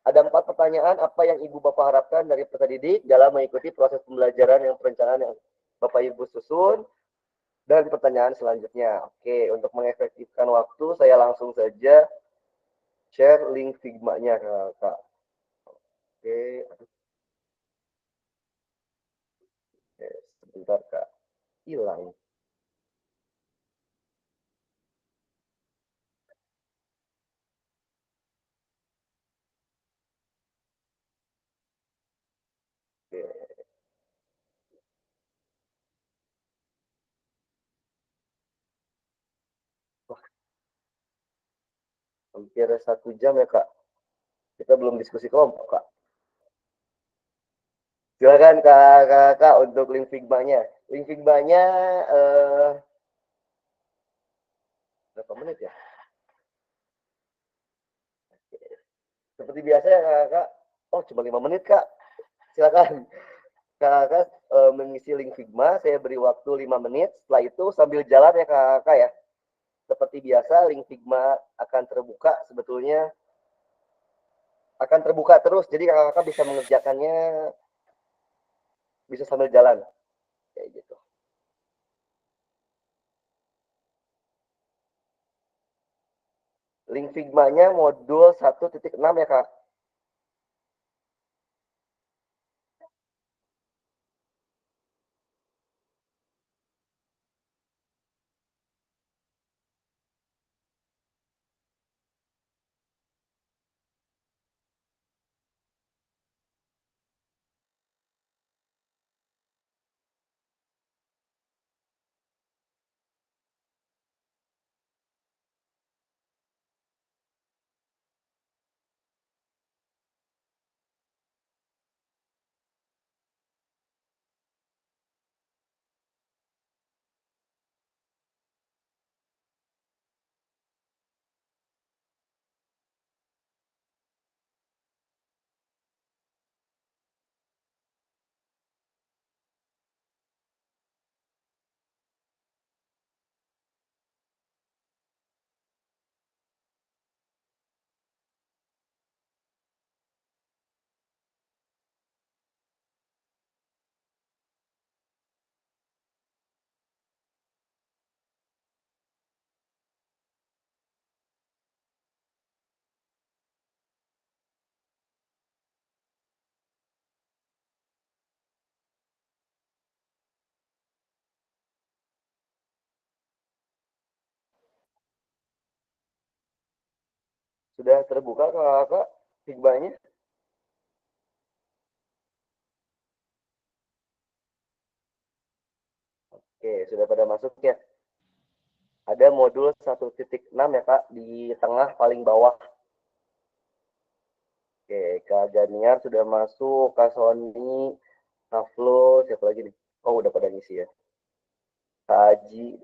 Ada 4 pertanyaan. Apa yang Ibu Bapak harapkan dari peserta didik dalam mengikuti proses pembelajaran yang perencanaan yang Bapak Ibu susun? Dan pertanyaan selanjutnya. Oke, untuk mengefektifkan waktu, saya langsung saja share link Figma-nya, Kakak. Oke. Oke, sebentar, Kak. Hilang. Oke. Wah, hampir 1 jam ya, Kak. Kita belum diskusi kelompok, Kak. Silakan Kakak untuk link Figma-nya. Link Figma-nya berapa menit ya? Seperti biasa ya Kakak. Oh, cuma 5 menit, Kak. Silakan. Kakak mengisi link Figma, saya beri waktu 5 menit. Setelah itu sambil jalan ya Kakak ya. Seperti biasa link Figma akan terbuka, sebetulnya akan terbuka terus. Jadi Kakak bisa mengerjakannya bisa sambil jalan. Kayak gitu. Link Figma-nya modul 1.6 ya, Kak. Sudah terbuka Kakak Figma-nya? Oke, sudah pada masuk ya. Ada modul 1.6 ya Kak, di tengah paling bawah. Oke, Kak Janiar sudah masuk, Kak Sony, Kak Flo, siapa lagi nih? Oh, udah pada ngisi ya. Kak Haji.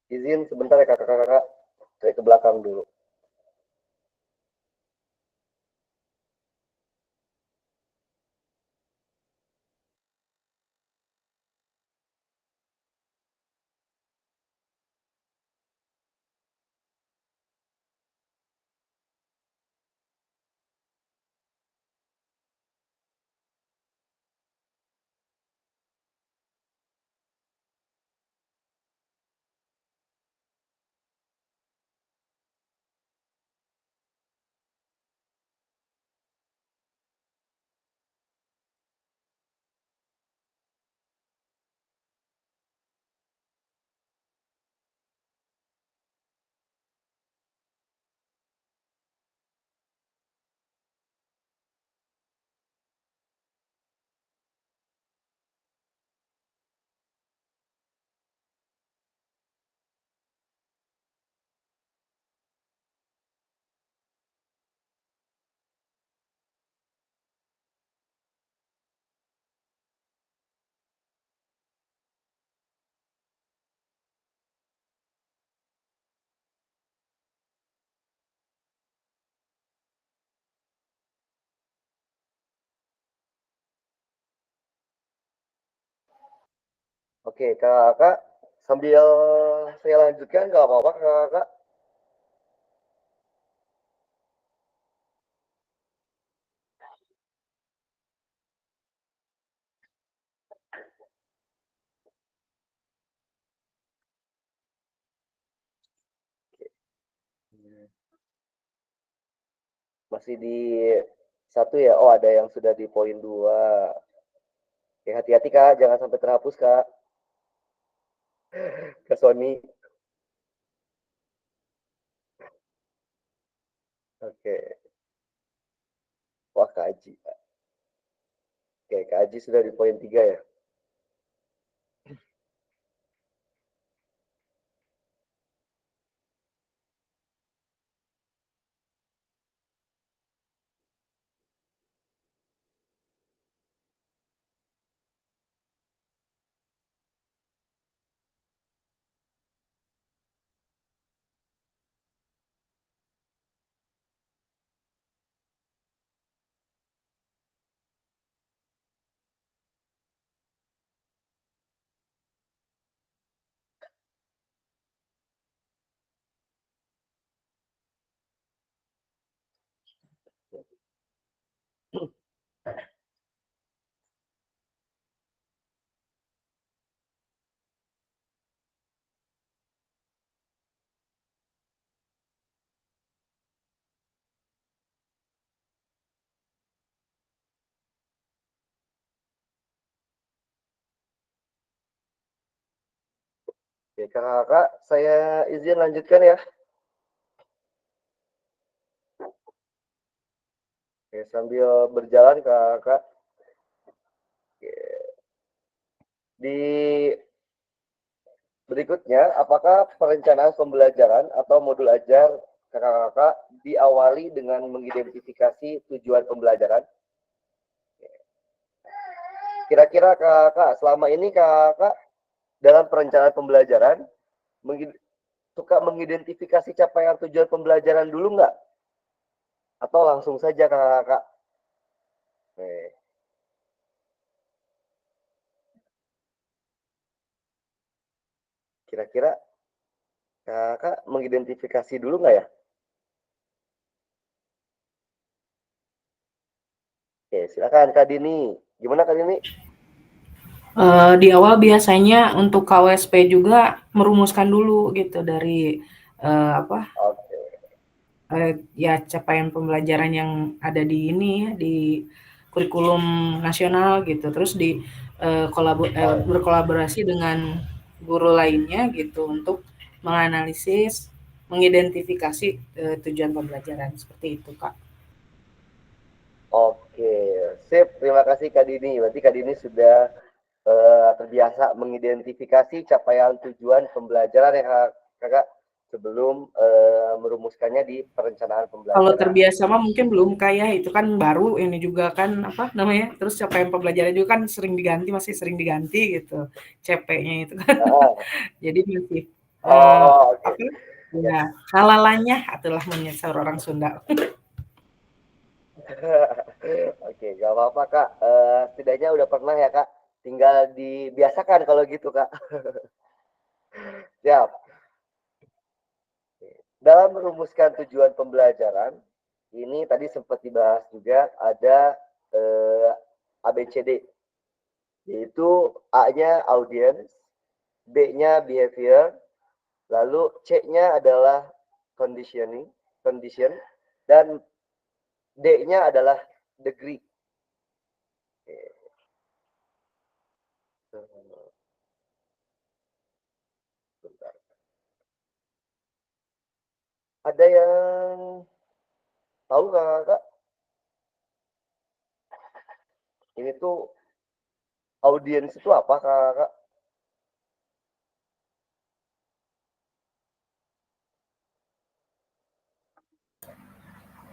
Izin sebentar ya kakak-kakak, saya ke belakang dulu. Oke, kakak sambil saya lanjutkan nggak apa-apa kakak? Masih di satu ya? Oh, ada yang sudah di poin 2. Oke, hati-hati kak, jangan sampai terhapus kak. Ke Sony. Oke. Wah, Kak Aji. Oke, Kak Aji sudah di poin 3 ya? Oke, kakak, saya izin lanjutkan ya. Oke, sambil berjalan kakak. Oke. Di berikutnya, apakah perencanaan pembelajaran atau modul ajar kakak-kakak diawali dengan mengidentifikasi tujuan pembelajaran? Kira-kira kakak, selama ini kakak dalam perencanaan pembelajaran suka mengidentifikasi capaian tujuan pembelajaran dulu nggak? Atau langsung saja kakak? Kira-kira kakak mengidentifikasi dulu nggak ya? Oke, silakan Kak Dini. Gimana Kak Dini? Di awal biasanya untuk KWSP juga merumuskan dulu gitu dari apa Oke. ya capaian pembelajaran yang ada di ini ya, di kurikulum nasional gitu. Terus di berkolaborasi dengan guru lainnya gitu untuk menganalisis, mengidentifikasi tujuan pembelajaran seperti itu, Kak. Oke, sip. Terima kasih Kak Dini. Berarti Kak Dini sudah terbiasa mengidentifikasi capaian tujuan pembelajaran ya kakak sebelum merumuskannya di perencanaan pembelajaran. Kalau terbiasa mah mungkin belum kayak itu kan baru ini juga kan apa namanya terus capaian pembelajaran juga kan masih sering diganti gitu CP-nya itu kan jadi masih Okay. apa ya halalanya itulah menyasar orang Sunda. Oke, gak apa-apa kak. Setidaknya udah pernah ya kak. Tinggal dibiasakan kalau gitu kak. Siap. Dalam merumuskan tujuan pembelajaran, ini tadi sempat dibahas juga ada ABCD, yaitu A-nya audience, B-nya behavior, lalu C-nya adalah condition, dan D-nya adalah degree. Ada yang tahu kakak? Ini tuh audiens itu apa kakak?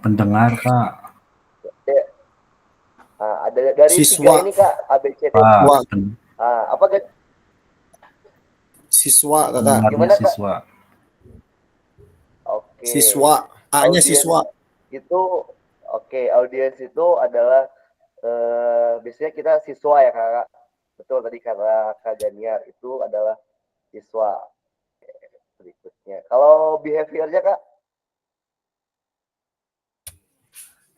Pendengar, Kak. Nah, ada dari Siswa. 3 ini kak, ABCD. Apa kan? Siswa kakak. Gimana kak? Siswa. Oke. Siswa. A-nya siswa. Itu oke, audiens itu adalah biasanya kita siswa ya kakak. betul tadi karena Kak Daniar itu adalah siswa. Berikutnya, kalau behaviornya Kak?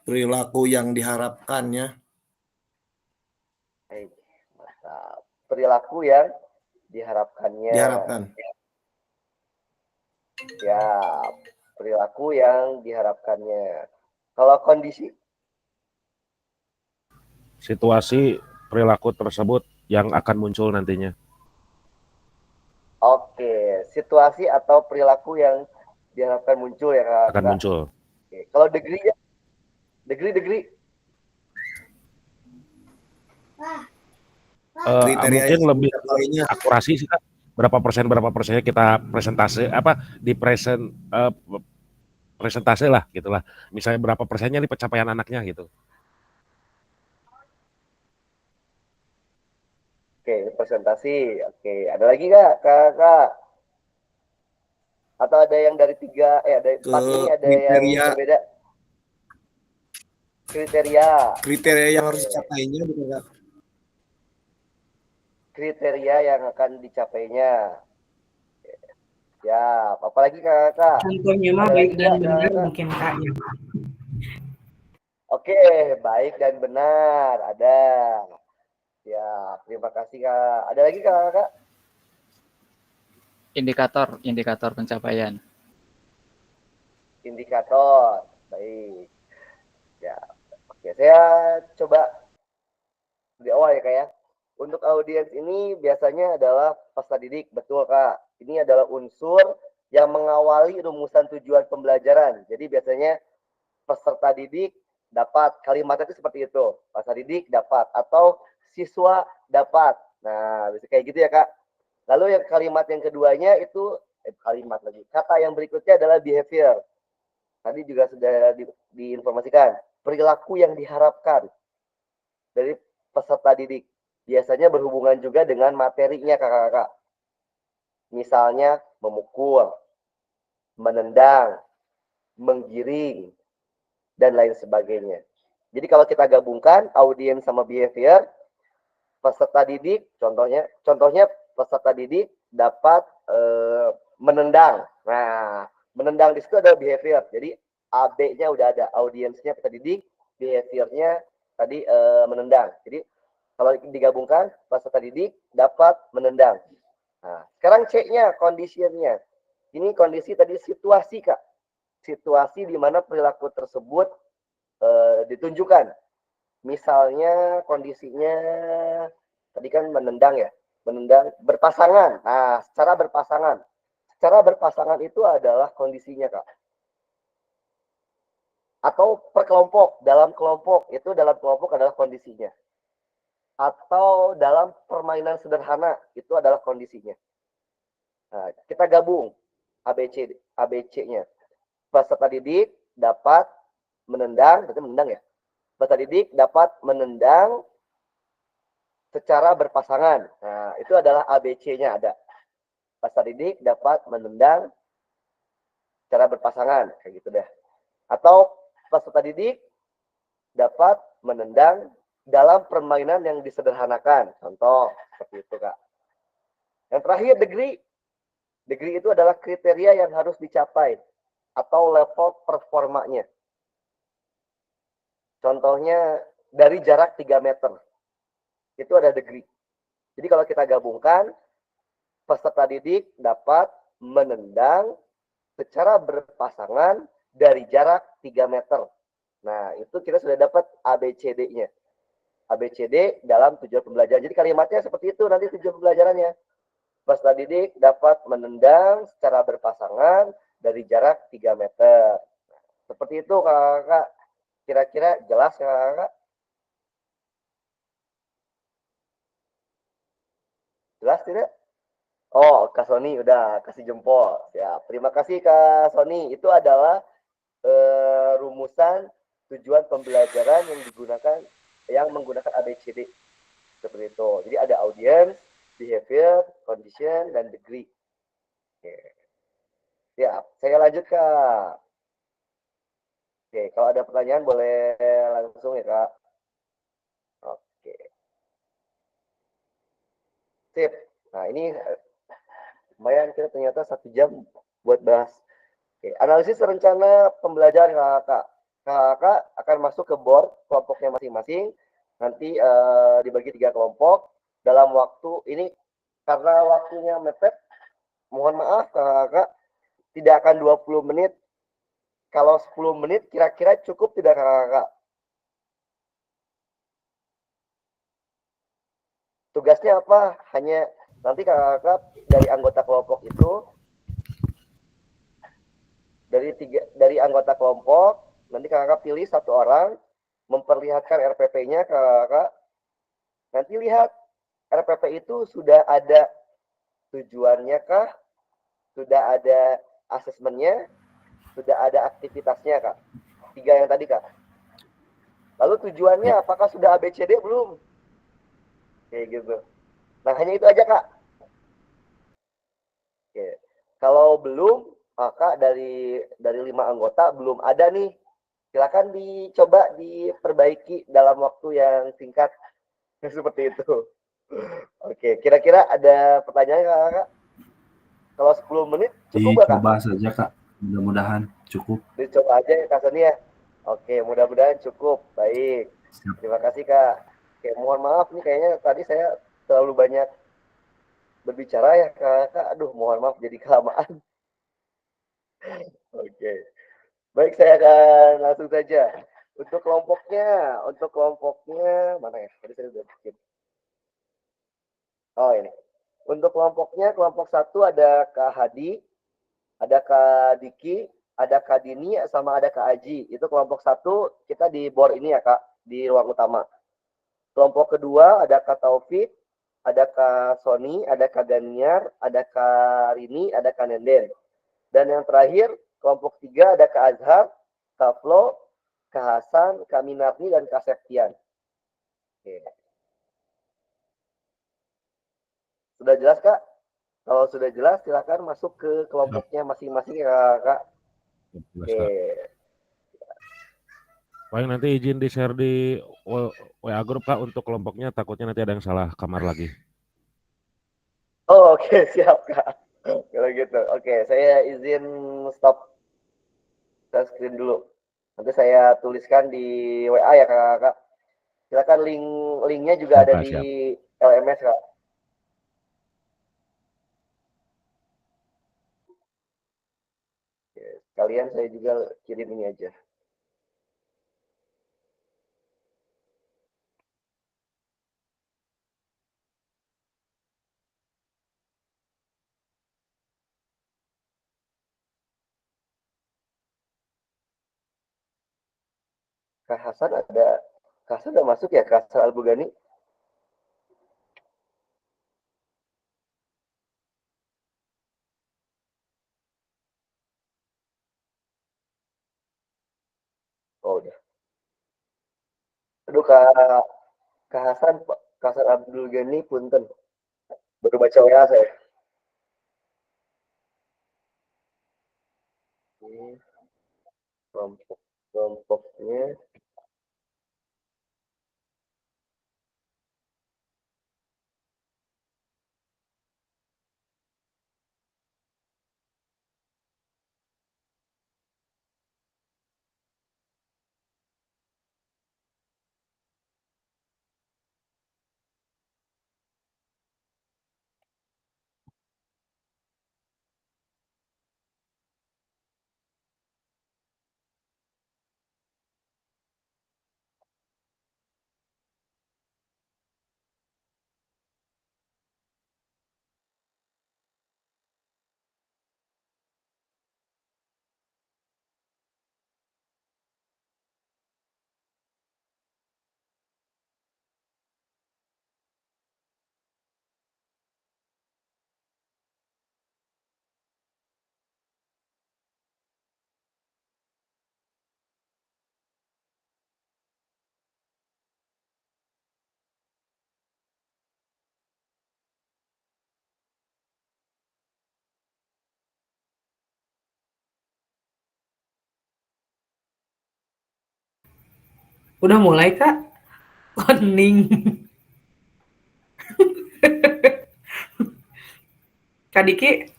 Perilaku yang diharapkannya. Mantap. Perilaku yang diharapkannya. Diharapkan. Ya, perilaku yang diharapkannya. Kalau kondisi? Situasi perilaku tersebut yang akan muncul nantinya. Oke, situasi atau perilaku yang diharapkan muncul ya Kak? Akan muncul. Oke. Kalau degree-nya? Degree? Mungkin lebih akurasi sih Kak. Berapa persennya kita presentase presentase lah gitulah. Misalnya berapa persennya nih pencapaian anaknya gitu. Oke, presentasi. Oke, ada lagi Kak? Atau ada yang dari 3, ada 4 ini ada kriteria. yang berbeda? Kriteria yang harus dicapainya betul Kak? Kriteria yang akan dicapainya. Ya, apalagi Kak? Contohnya mah baik dan benar mungkin Kak ya. Oke, baik dan benar ada. Ya, terima kasih Kak. Ada lagi Kak? Indikator pencapaian. Indikator, baik. Ya, oke. Saya coba di awal ya Kak ya. Untuk audiens ini biasanya adalah peserta didik, betul Kak. Ini adalah unsur yang mengawali rumusan tujuan pembelajaran. Jadi biasanya peserta didik dapat, kalimatnya itu seperti itu. Peserta didik dapat atau siswa dapat. Nah, bisa kayak gitu ya Kak. Lalu yang kalimat yang keduanya itu kata yang berikutnya adalah behavior. Tadi juga sudah diinformasikan. Perilaku yang diharapkan dari peserta didik. Biasanya berhubungan juga dengan materinya kakak-kakak. Misalnya memukul, menendang, menggiring, dan lain sebagainya. Jadi kalau kita gabungkan audiens sama behavior, peserta didik, contohnya peserta didik dapat menendang. Nah, menendang di situ adalah behavior. Jadi AB-nya udah ada, audiensnya peserta didik, behaviornya tadi menendang. Jadi kalau digabungkan, peserta didik dapat menendang. Nah, sekarang C-nya, condition-nya. Ini kondisi tadi situasi, Kak. Situasi di mana perilaku tersebut ditunjukkan. Misalnya kondisinya, tadi kan menendang ya. Menendang berpasangan. Nah, secara berpasangan. Secara berpasangan itu adalah kondisinya, Kak. Atau per kelompok, dalam kelompok. Itu dalam kelompok adalah kondisinya. Atau dalam permainan sederhana, itu adalah kondisinya. Nah, kita gabung ABC-nya. Peserta didik dapat menendang, berarti menendang ya. Peserta didik dapat menendang secara berpasangan. Nah, itu adalah ABC-nya ada. Peserta didik dapat menendang secara berpasangan, kayak gitu deh. Atau peserta didik dapat menendang dalam permainan yang disederhanakan. Contoh, seperti itu, Kak. Yang terakhir, degree. Degree itu adalah kriteria yang harus dicapai atau level performanya. Contohnya, dari jarak 3 meter. Itu ada degree. Jadi kalau kita gabungkan, peserta didik dapat menendang secara berpasangan dari jarak 3 meter. Nah, itu kita sudah dapat ABCD-nya. ABCD dalam tujuan pembelajaran. Jadi kalimatnya seperti itu nanti tujuan pembelajarannya. Peserta didik dapat menendang secara berpasangan dari jarak 3 meter. Seperti itu Kakak. Kira-kira jelas Kakak? Jelas tidak? Oh, Kak Sony udah kasih jempol. Siap. Terima kasih Kak Sony. Itu adalah rumusan tujuan pembelajaran yang menggunakan ABCD. Seperti itu. Jadi ada audience, behavior, condition, dan degree. Oke. Siap. Saya lanjut Kak. Oke, kalau ada pertanyaan boleh langsung ya Kak. Oke. Sip. Nah, ini lumayan kita ternyata 1 jam buat bahas. Oke, analisis rencana pembelajaran kakak. Kakak akan masuk ke board kelompoknya masing-masing. Nanti dibagi 3 kelompok dalam waktu ini karena waktunya mepet. Mohon maaf kakak tidak akan 20 menit. Kalau 10 menit kira-kira cukup tidak kakak? Tugasnya apa? Hanya nanti kakak dari anggota kelompok itu dari anggota kelompok nanti kakak pilih 1 orang memperlihatkan RPP-nya kakak. Nanti lihat RPP itu sudah ada tujuannya kah? Sudah ada asesmennya? Sudah ada aktivitasnya kak? 3 yang tadi kak. Lalu tujuannya apakah sudah ABCD belum? Kayak gitu. Nah hanya itu aja kak. Oke. Kalau belum, maka dari 5 anggota belum ada nih. Silakan dicoba diperbaiki dalam waktu yang singkat. Seperti itu. Oke, kira-kira ada pertanyaan kakak? Kalau 10 menit cukup nggak kak? Dicoba saja Kak, mudah-mudahan cukup. Dicoba aja ya kak Sani ya. Oke, mudah-mudahan cukup. Baik. Siap. Terima kasih kak. Oke, mohon maaf nih kayaknya tadi saya terlalu banyak berbicara ya kakak. Aduh, mohon maaf jadi kelamaan. Oke. Baik, saya akan langsung saja. Untuk kelompoknya mana ya? Tadi saya sudah bikin. Oh ini. Untuk kelompoknya, kelompok 1 ada Kak Hadi, ada Kak Diki, ada Kak Dini, sama ada Kak Aji. Itu kelompok 1 kita di board ini ya Kak, di ruang utama. Kelompok kedua ada Kak Taufik, ada Kak Sony, ada Kak Ganiar, ada Kak Rini, ada Kak Nenden. Dan yang terakhir, kelompok 3 ada Kak Azhar, Kak Flo, Kak Hasan, Kak Minarni, dan Kak Septian. Oke. Sudah jelas Kak? Kalau sudah jelas, silakan masuk ke kelompoknya masing-masing ya Kak. Oke. Paling nanti izin di-share di WA grup Kak untuk kelompoknya, takutnya nanti ada yang salah kamar lagi. Oh oke, siap Kak. Kalau gitu. Oke, saya izin stop share screen dulu. Nanti saya tuliskan di WA ya Kak. Silakan linknya juga Siap, ada Kak, di siap. LMS Kak. Oke, sekalian saya juga kirim ini aja. Kak Hasan udah masuk ya Kak Hasan Albugani? Oh udah. Aduh Kak Hasan Abdul Ghani punten. Baru baca WA saya. Ini kelompoknya. Udah mulai Kak? Koning. Kak Diki?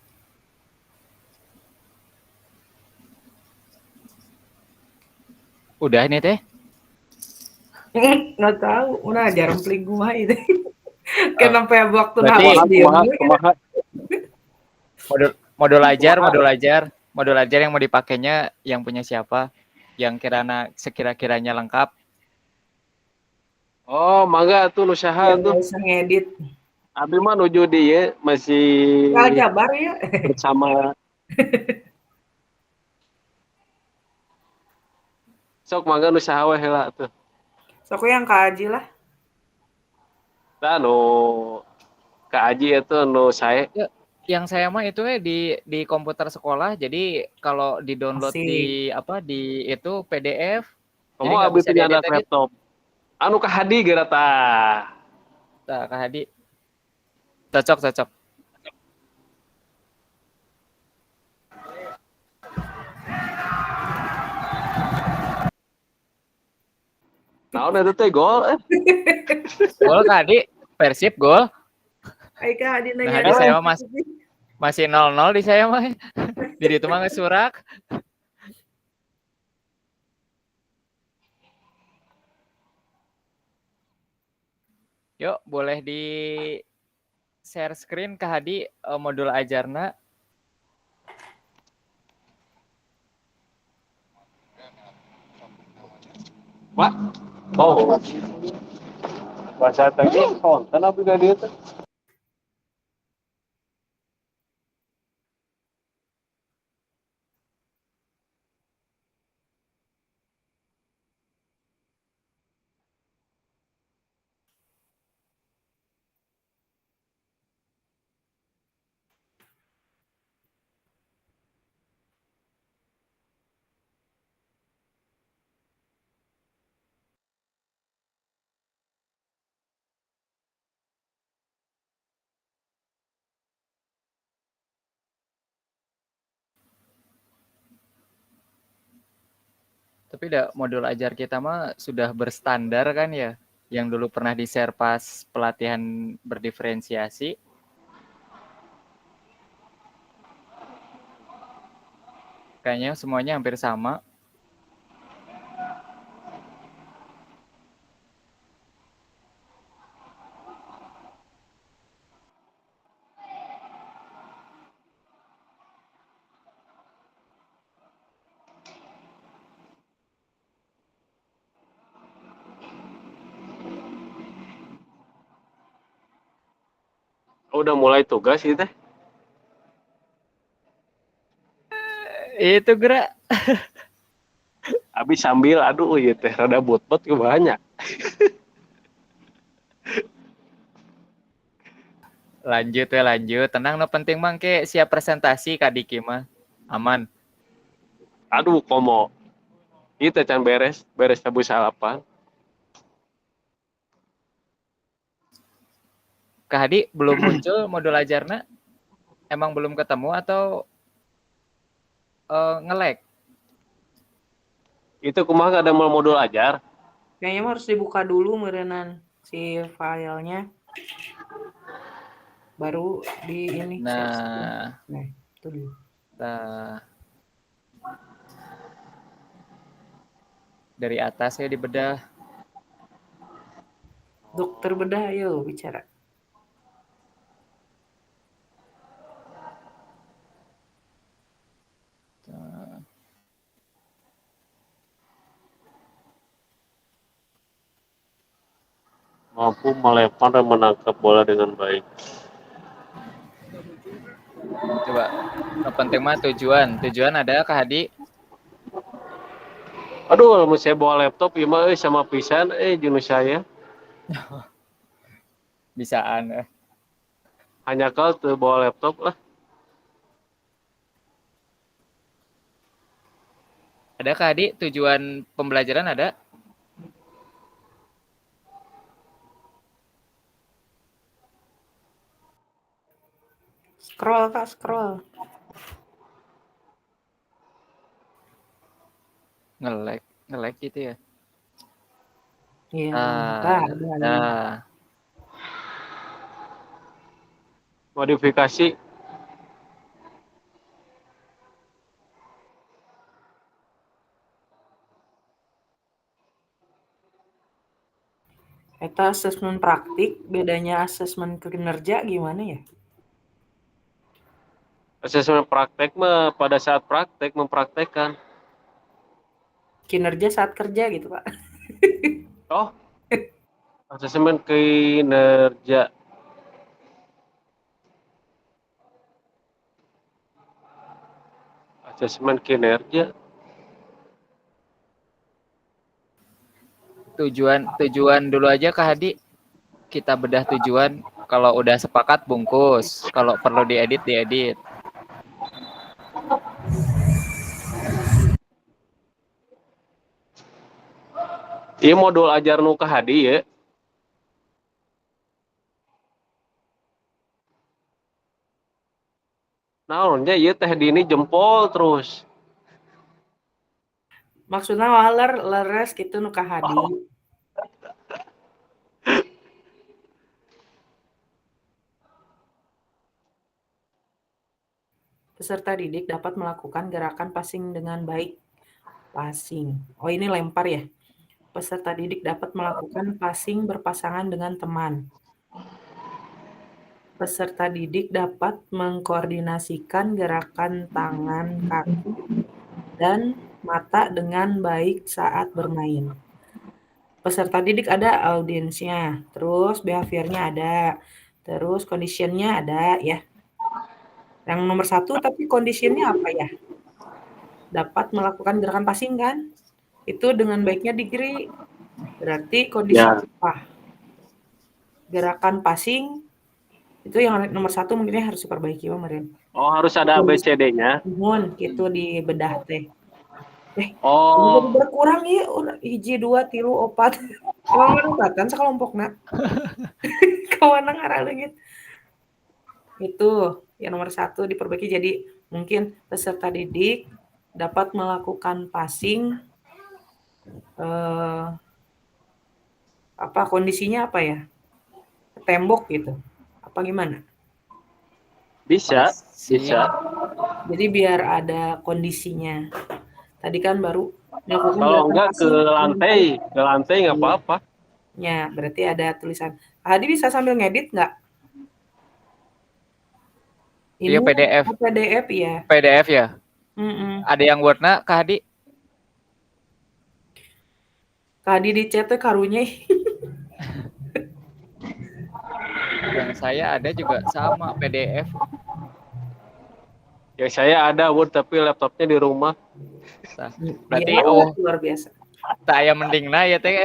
Udah ini teh. Nggak tahu, udah jarang peling gua itu. Kan Oh, sampai waktu berarti habis diem. modul ajar yang mau dipakainya yang punya siapa? Yang sekira-kiranya lengkap. Oh, mangga tuh usaha Yang tuh. nggak usah ngedit. Abi mah nuju dia masih Nggak jabar ya. bersama. Sok mangga usaha we heula tuh. Sok yang Kak Aji lah. Tah nu Kak Aji itu nu sae. Ya, yang saya mah itu di komputer sekolah. Jadi kalau di-download di itu PDF. Jadi Kamu nggak abi bisa penyandang diedit-edit. laptop. Anu Kak Hadi geura tah. Nah, Kak Hadi. Cocok. Naon eta teh gol? Gol Kak Hadi, Persib gol. Hai Kak Hadi Nah, nanya. di saya mah masih 0-0 di saya mah. Di itu mah ngesurak. Yuk, boleh di share screen Kak Hadi modul ajarna. Wah. Oh. Bahasa tadi konten apa gak dia tuh? Tapi modul ajar kita mah sudah berstandar kan ya. Yang dulu pernah di-share pas pelatihan berdiferensiasi. Kayaknya semuanya hampir sama. Udah mulai tugas sih teh. Itu gerak. Abi sambil aduh ieu teh rada bot-bot ke banyak. Lanjut. Tenang, no penting mah ke siap presentasi Kak Diki mah. Aman. Aduh komo. Itu can beres tabu salapan. Kak Hadi belum muncul modul ajarna? Emang belum ketemu atau nge-lag? Itu kumaha ada modul ajar. Kayaknya harus dibuka dulu merenan si filenya. Baru di ini. Nah, itu dulu. Nah, dari atas ya dibedah. Dokter bedah, ayo bicara. Mampu melempar dan menangkap bola dengan baik. Coba, penting mah tujuan. Tujuan ada Kak Hadi? Aduh, kalau saya bawa laptop, ya mah sama pisan, jenuh saya. Bisaan. Hanya kau tuh bawa laptop lah. Ada Kak Hadi? Tujuan pembelajaran ada? Scroll Kak, scroll. Nge-lag gitu ya? Iya. Nah. Modifikasi Kita asesmen praktik, bedanya asesmen kinerja gimana ya? Asesmen praktek mah pada saat praktek mempraktekkan. Kinerja saat kerja gitu, Pak. Oh, asesmen kinerja. Asesmen kinerja. Tujuan dulu aja Kak Hadi. Kita bedah tujuan. Kalau udah sepakat bungkus. Kalau perlu diedit, diedit. Ieu modul ajar nu ka Hadi ya. Naonnya ieu teh dini jempol terus. Maksudnya leres gitu nu ka Hadi. Peserta didik dapat melakukan gerakan passing dengan baik. Passing. Oh, ini lempar ya. Peserta didik dapat melakukan passing berpasangan dengan teman. Peserta didik dapat mengkoordinasikan gerakan tangan, kaki, dan mata dengan baik saat bermain. Peserta didik ada audiensnya, terus behaviornya ada, terus conditionnya ada ya. Yang nomor 1 tapi conditionnya apa ya? Dapat melakukan gerakan passing kan? Itu dengan baiknya degree. Berarti kondisi apa? Gerakan passing itu yang nomor 1 mungkin harus diperbaiki kemarin. Oh, harus ada ABCD-nya. Mohon gitu dibedah teh. Oh, Berkurang ya, 1, 2, 3, 4. Emang manfaatan sekelompokna. Kawana ngaraleungit. Itu yang nomor 1 diperbaiki. Jadi mungkin peserta didik dapat melakukan passing apa kondisinya apa ya? Tembok gitu. Apa gimana? bisa. Jadi biar ada kondisinya. Tadi kan baru melakukan Kalau gerakan enggak ke passing. lantai nggak apa-apa. Ya, berarti ada tulisan. Hadi bisa sambil ngedit nggak? Iya, PDF. PDF ya. PDF ya. Ada yang Word-na Kak Hadi? Kak Hadi di chat tuh karunya. Yang saya ada juga sama PDF. Ya saya ada Word tapi laptopnya di rumah. Berarti ya, luar biasa. Tak aya mendingna ya teh.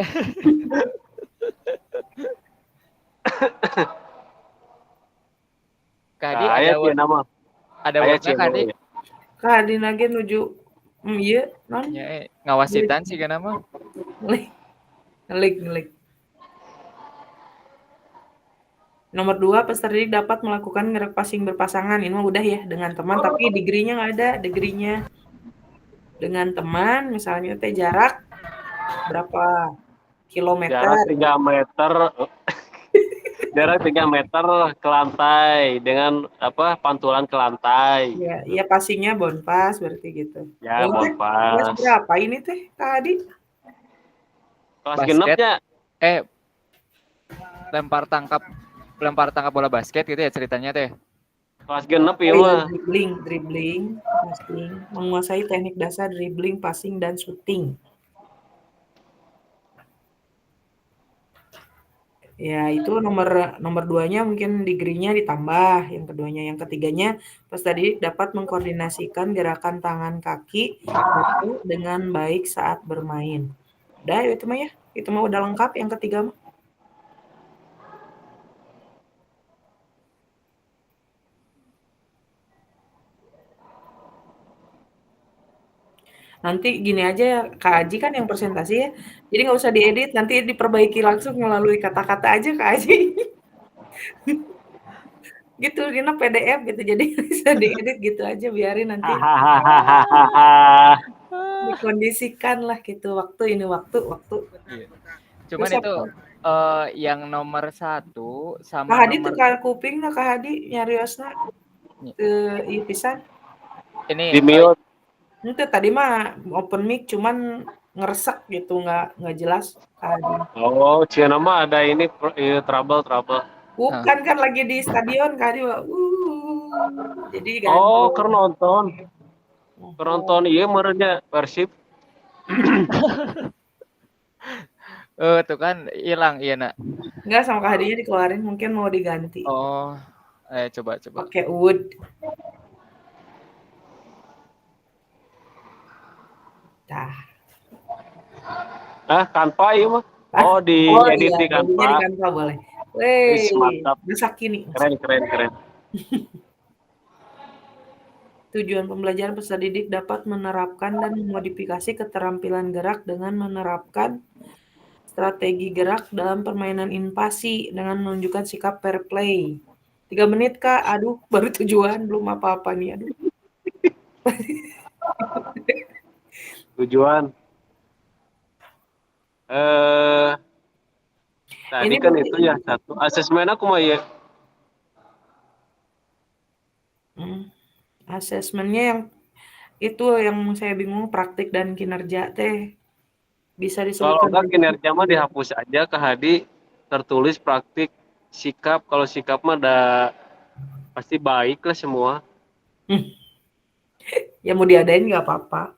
Kadi ada Word. Ada Word-na Kadi. Kadi nage nuju ieu non. Ya, ngawasitan sih kana mah. Ngelik. Nomor 2, peserta didik dapat melakukan gerak passing berpasangan. Ini mah udah ya dengan teman, tapi degree-nya nggak ada. Degree-nya dengan teman, misalnya teh jarak berapa kilometer? Jarak 3 meter. Jarak 3 meter ke lantai dengan apa pantulan ke lantai. Iya passingnya bonpas berarti gitu. Ya, bonpas. Kelas berapa ini teh Kak Hadi? Kelas genepnya. Lempar tangkap bola basket gitu ya ceritanya teh. Kelas genep ya mah. Dribbling, passing, menguasai teknik dasar dribbling, passing dan shooting. Ya, itu nomor 2-nya mungkin degree-nya ditambah, yang keduanya, yang ketiganya pas tadi dapat mengkoordinasikan gerakan tangan kaki dengan baik saat bermain. Udah itu mah ya. Itu mah udah lengkap yang ketiga mah. Nanti gini aja ya, Kak Aji kan yang presentasi ya. Jadi nggak usah diedit, nanti diperbaiki langsung melalui kata-kata aja Kak Aji. Gitu, ini PDF gitu. Jadi bisa diedit gitu aja, biarin nanti. Dikondisikan lah gitu, waktu. Iya. Cuman terus itu yang nomor 1 sama Kak Hadi nomor... tekan kuping nah Kak Hadi nyariosna ieu pisan. Ini di mute. Itu tadi mah open mic cuman ngeresek gitu, nggak jelas Kak Hadi. Oh, Cina mah ada ini trouble. Bukan kan lagi di stadion Kak Hadi, jadi Oh, ganti. nonton iya merenya Persib. Tuh kan hilang, iya nak. Enggak, sama Kak Hadinya dikeluarin, mungkin mau diganti. Oh, coba. Pakai wood. Nah. Canva iya mah. Oh, di edit di jadinya di Canva. Canva boleh. Mantap. Bisa kini. Keren. Tujuan pembelajaran peserta didik dapat menerapkan dan memodifikasi keterampilan gerak dengan menerapkan strategi gerak dalam permainan invasi dengan menunjukkan sikap fair play. 3 menit Kak, aduh baru tujuan, belum apa-apa nih, aduh. Tujuan. Tadi Ini kan berarti itu ya satu. Asesmen aku mah ya. Asesmennya yang itu yang saya bingung, praktik dan kinerja teh. Bisa Kalau disebutkan enggak lebih kinerja mah detail. dihapus aja ke Hadi, tertulis praktik sikap. Kalau sikap mah pasti baik lah semua. Ya mau diadain nggak apa-apa.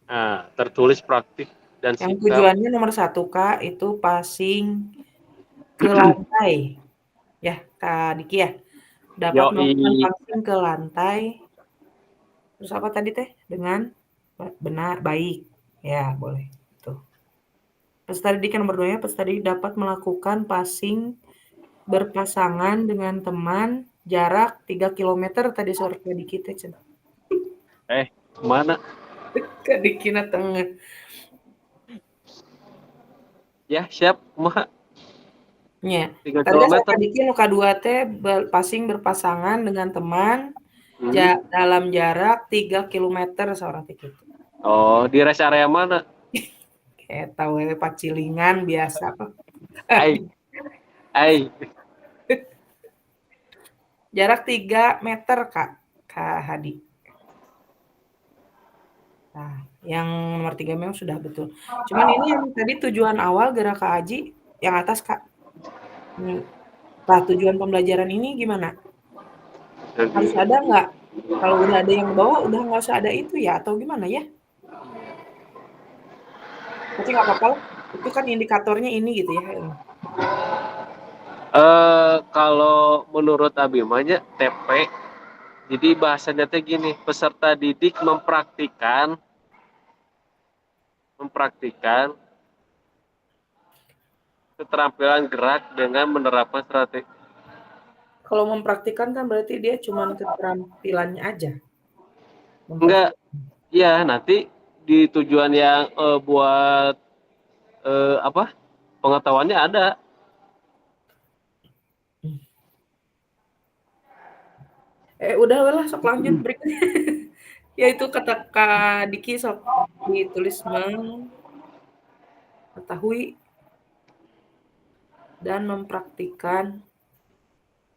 Nah, tertulis praktik dan Yang sikap. tujuannya nomor 1 Kak, itu passing ke lantai. Ya, Kak Diki ya. Dapat melakukan passing ke lantai. Terus apa tadi teh? Dengan benar, baik. Ya, boleh. Tuh. Peserta didik yang nomor 2-nya, peserta didik dapat melakukan passing berpasangan dengan teman jarak 3 km tadi sore Kak Diki teh. Mana? Kak Diki na tengah. Ya, siap, mah. Ya. 3 Tadi kan km. Kak Diki nu K2 teh passing berpasangan dengan teman dalam jarak 3 km seorang teh gitu. Oh, di rest area mana? Eta we pacilingan biasa. Ai. Jarak 3 meter Kak Hadi. Nah, yang nomor 3 memang sudah betul. Cuman ini yang tadi tujuan awal gerak Kak Aji yang atas Kak. Nah, tujuan pembelajaran ini gimana? Harus ada nggak? Kalau udah ada yang bawa, udah nggak usah ada itu ya? Atau gimana ya? Tapi nggak apa-apa lah. Itu kan indikatornya ini gitu ya. Kalau menurut Abimanya TP, jadi bahasanya teh gini, peserta didik mempraktikkan keterampilan gerak dengan menerapkan strategi. Kalau mempraktikkan kan berarti dia cuma keterampilannya aja. Enggak, ya nanti di tujuan yang buat pengetahuannya ada. Udahlah sok lanjut berikutnya. Ya itu kata Kak Diki sok ditulis mengetahui dan mempraktikkan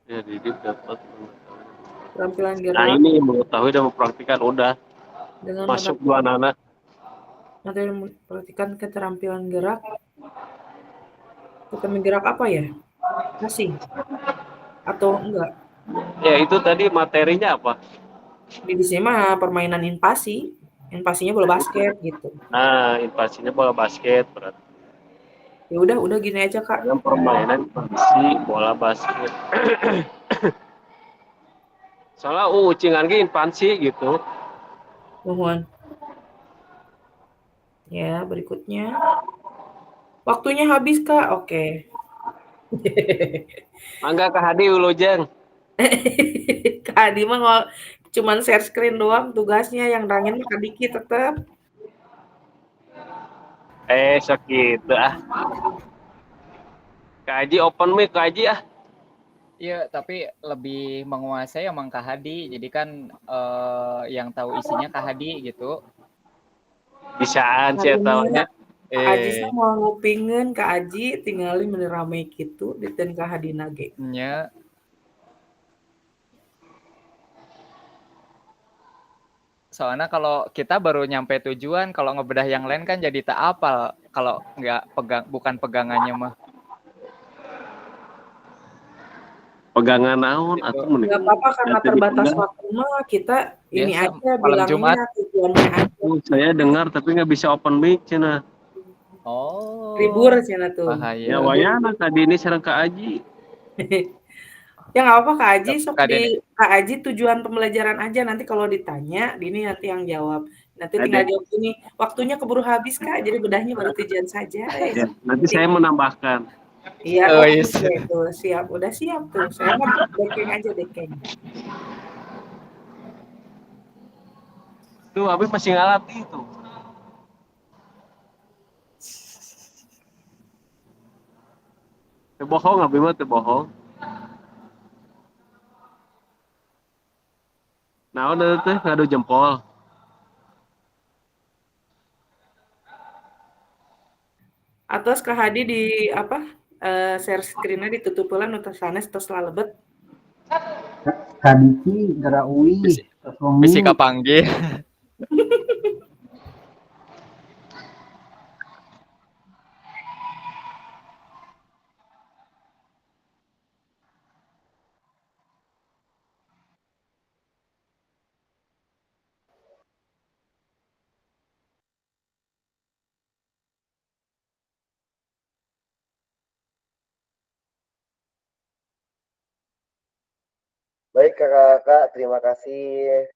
Ya, didik dapat keterampilan gerak. Nah, ini mengetahui dan mempraktikkan udah Dengan masuk dua anak. Materi mempraktikkan keterampilan gerak. Keterampilan gerak apa ya? Passing atau enggak? Ya itu tadi materinya apa? Di sini mah permainan invasi. Invasinya bola basket gitu. Nah, invasinya bola basket berarti. Ya udah gini aja Kak. Dengan permainan invasi bola basket. Soalnya ucingan ge invasi gitu. Mohon. Ya, berikutnya. Waktunya habis Kak. Oke. Mangga Kak Hadi ulujeng. Kak Hadi mah cuman share screen doang tugasnya, yang rangin mah Kak Diki tetep. Segitu ah. Kak Haji open mic Kak Haji ah. Iya, tapi lebih menguasai emang Kak Hadi. Jadi kan yang tahu isinya Kak Hadi gitu. Bisaan sih taunya. Kak Aji mau ngupingeun Kak Aji tinggalin rame gitu diteun Kak Hadina ge. Nya. Soalnya kalau kita baru nyampe tujuan, kalau ngebedah yang lain kan jadi tak apal. Kalau nggak bukan pegangannya mah. Pegangan naon Gitu. atuh mending. Nggak apa-apa karena Jadi terbatas pegang. waktu mah kita ini Biasa aja malam Jumat. bilangnya tujuannya aja. Saya dengar tapi nggak bisa open mic cenah. Oh. Libur cenah tuh. Bahaya. Ya wayana tadi ini sareng Kak Aji. Ya nggak apa Kak Aji, sok Kak Deni. di Kak Aji tujuan pembelajaran aja, nanti kalau ditanya Dini nanti yang jawab. Nanti tinggal Ada. jawab ini, waktunya keburu habis Kak, jadi bedahnya baru tujuan saja. Ya, nanti saya menambahkan. Iya, Oh, oke yes. tuh, siap. Udah siap tuh. Saya mah dekeng aja dekeng. Tuh, Abi masih ngalati itu. Bohong, Abi mah bohong. Nah, udah tuh ngadu jempol. Atos Kak Hadi di apa? Share screen-nya ditutup ulang untuk sanes tos lalebet. Kadiki gara uwi tos Bisi romi kapanggih. Baik kakak-kakak, terima kasih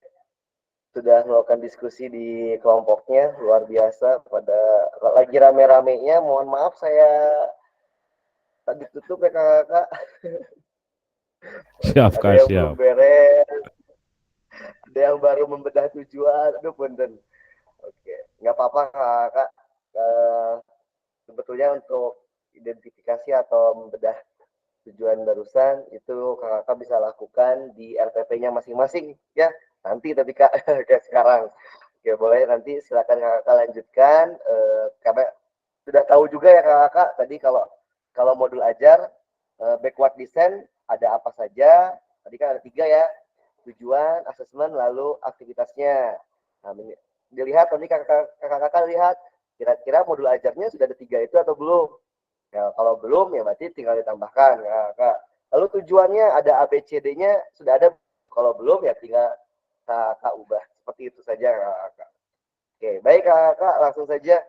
sudah melakukan diskusi di kelompoknya, luar biasa. Pada lagi rame-ramenya, mohon maaf saya tadi tutup ya kakak-kakak. Siap, Ada Kak, yang siap. belum beres, ada yang baru membedah tujuan. Aduh, punten. Oke, nggak apa-apa kakak. Sebetulnya untuk identifikasi atau membedah tujuan barusan itu kakak bisa lakukan di RPP-nya masing-masing ya. Nanti tapi kak kayak sekarang. Oke, boleh nanti silakan kakak lanjutkan karena sudah tahu juga ya kakak tadi kalau modul ajar backward design ada apa saja. Tadi kan ada 3 ya. Tujuan, asesmen, lalu aktivitasnya. Nah, dilihat nanti kakak-kakak lihat kira-kira modul ajarnya sudah ada 3 itu atau belum. Ya, kalau belum ya berarti tinggal ditambahkan kakak. Lalu tujuannya ada ABCD-nya sudah ada. Kalau belum ya tinggal kakak ubah. Seperti itu saja kakak. Oke, baik kakak, langsung saja.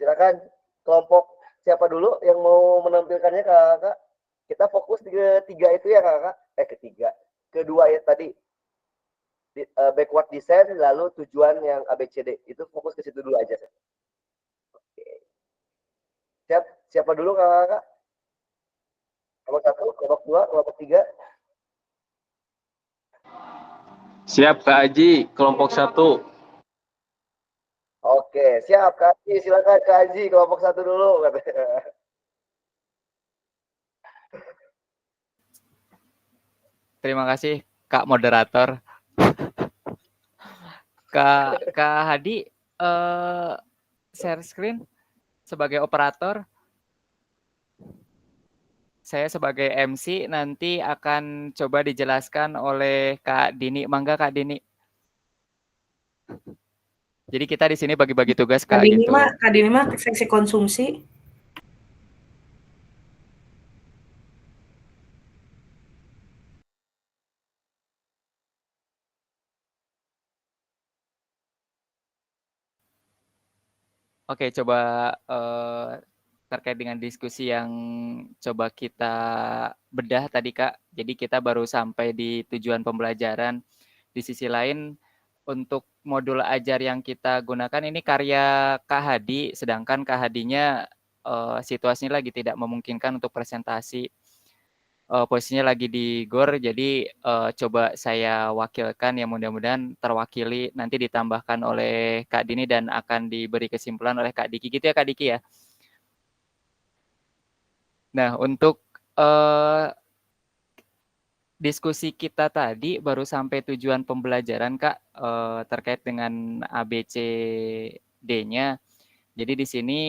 Silakan kelompok siapa dulu yang mau menampilkannya kakak. Kita fokus di ketiga itu ya kakak. Ketiga. Kedua ya tadi. Backward design lalu tujuan yang ABCD. Itu fokus ke situ dulu aja. Oke. Siap? Siapa dulu kakak? Kelompok 1, kelompok 2, kelompok 3. Siap Kak Aji, kelompok 1. Oke, siap Kak Haji. Silakan Kak Haji, kelompok 1 dulu. Terima kasih Kak moderator. Kak Hadi share screen sebagai operator. Saya sebagai MC nanti akan coba dijelaskan oleh Kak Dini. Mangga Kak Dini. Jadi kita di sini bagi-bagi tugas Kak gitu. Kak Dini mah seksi konsumsi. Oke, coba terkait dengan diskusi yang coba kita bedah tadi Kak. Jadi kita baru sampai di tujuan pembelajaran. Di sisi lain untuk modul ajar yang kita gunakan ini karya Kak Hadi, sedangkan Kak Hadinya situasinya lagi tidak memungkinkan untuk presentasi. Posisinya lagi di GOR, jadi coba saya wakilkan ya mudah-mudahan terwakili nanti ditambahkan oleh Kak Dini dan akan diberi kesimpulan oleh Kak Diki gitu ya Kak Diki ya. Nah untuk diskusi kita tadi baru sampai tujuan pembelajaran Kak terkait dengan ABCD-nya. Jadi di sini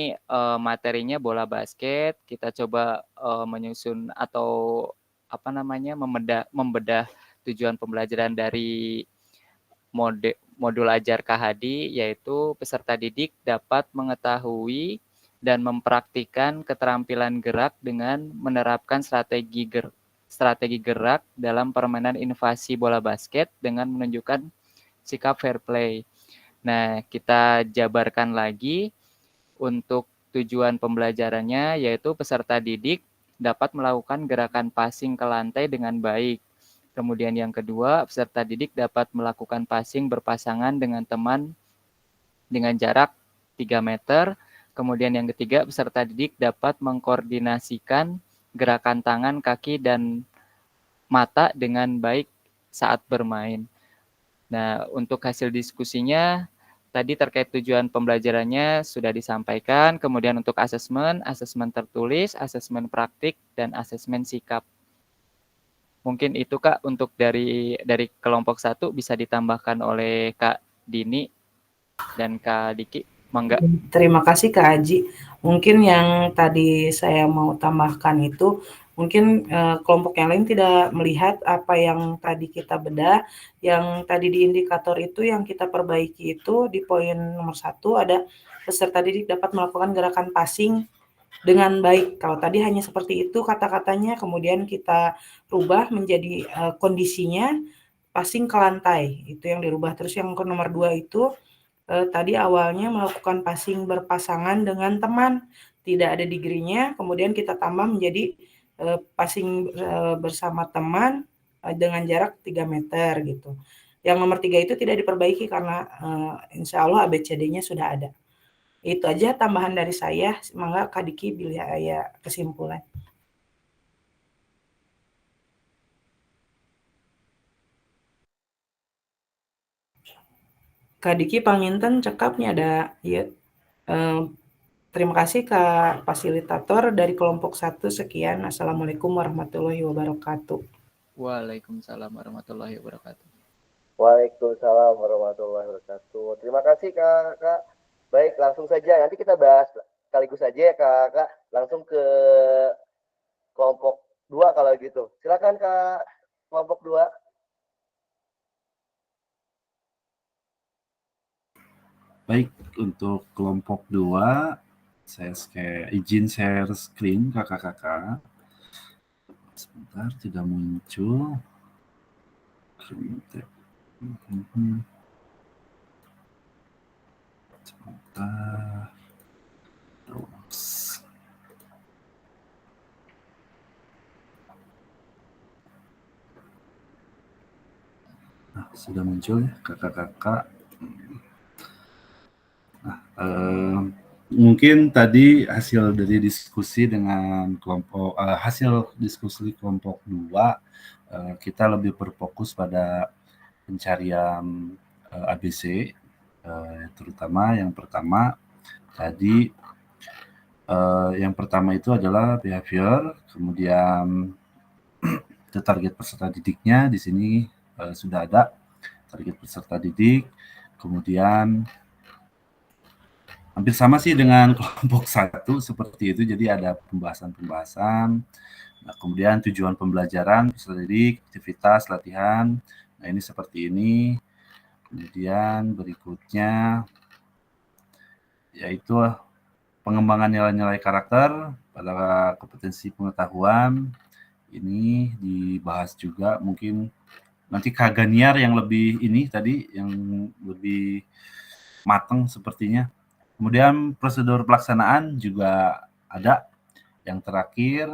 materinya bola basket, kita coba menyusun atau apa namanya membedah tujuan pembelajaran dari modul ajar KHD, yaitu peserta didik dapat mengetahui dan mempraktikkan keterampilan gerak dengan menerapkan strategi gerak dalam permainan inovasi bola basket dengan menunjukkan sikap fair play. Nah, kita jabarkan lagi untuk tujuan pembelajarannya, yaitu peserta didik dapat melakukan gerakan passing ke lantai dengan baik. Kemudian yang kedua, peserta didik dapat melakukan passing berpasangan dengan teman dengan jarak 3 meter. Kemudian yang ketiga, peserta didik dapat mengkoordinasikan gerakan tangan, kaki, dan mata dengan baik saat bermain. Nah, untuk hasil diskusinya, tadi terkait tujuan pembelajarannya sudah disampaikan. Kemudian untuk asesmen tertulis, asesmen praktik, dan asesmen sikap. Mungkin itu Kak untuk dari kelompok 1 bisa ditambahkan oleh Kak Dini dan Kak Diki. Mangga. Terima kasih Kak Aji. Mungkin yang tadi saya mau tambahkan itu, mungkin kelompok yang lain tidak melihat apa yang tadi kita bedah. Yang tadi di indikator itu yang kita perbaiki itu di poin nomor 1 ada peserta didik dapat melakukan gerakan passing dengan baik. Kalau tadi hanya seperti itu kata-katanya, kemudian kita rubah menjadi kondisinya passing ke lantai. Itu yang dirubah. Terus yang ke nomor 2 itu tadi awalnya melakukan passing berpasangan dengan teman, tidak ada degree-nya, kemudian kita tambah menjadi passing bersama teman dengan jarak 3 meter gitu. Yang nomor 3 itu tidak diperbaiki karena insya Allah ABCD-nya sudah ada. Itu aja tambahan dari saya. Semoga Kak Diki bila ya kesimpulan. Kak Diki panginten cekapnya ada ya. Terima kasih Kak Fasilitator dari kelompok 1. Sekian. Assalamualaikum warahmatullahi wabarakatuh. Waalaikumsalam warahmatullahi wabarakatuh. Waalaikumsalam warahmatullahi wabarakatuh. Terima kasih Kak. Baik, langsung saja. Nanti kita bahas sekaligus saja ya Kak. Langsung ke kelompok 2 kalau gitu. Silakan Kak, kelompok 2. Baik, untuk kelompok 2, saya izin share screen kakak-kakak. Sebentar, tidak muncul. Sebentar. Nah, sudah muncul ya kakak-kakak. Nah, mungkin tadi hasil dari diskusi dengan kelompok hasil diskusi kelompok 2, kita lebih berfokus pada pencarian ABC, terutama yang pertama tadi yang pertama itu adalah behavior, kemudian target peserta didiknya di sini sudah ada target peserta didik, kemudian hampir sama sih dengan kelompok 1 seperti itu, jadi ada pembahasan. Nah, kemudian tujuan pembelajaran, peserta didik, aktivitas, latihan. Nah, ini seperti ini. Kemudian berikutnya yaitu pengembangan nilai-nilai karakter pada kompetensi pengetahuan. Ini dibahas juga, mungkin nanti Kak Ganiar yang lebih ini tadi, yang lebih matang sepertinya. Kemudian prosedur pelaksanaan juga ada. Yang terakhir,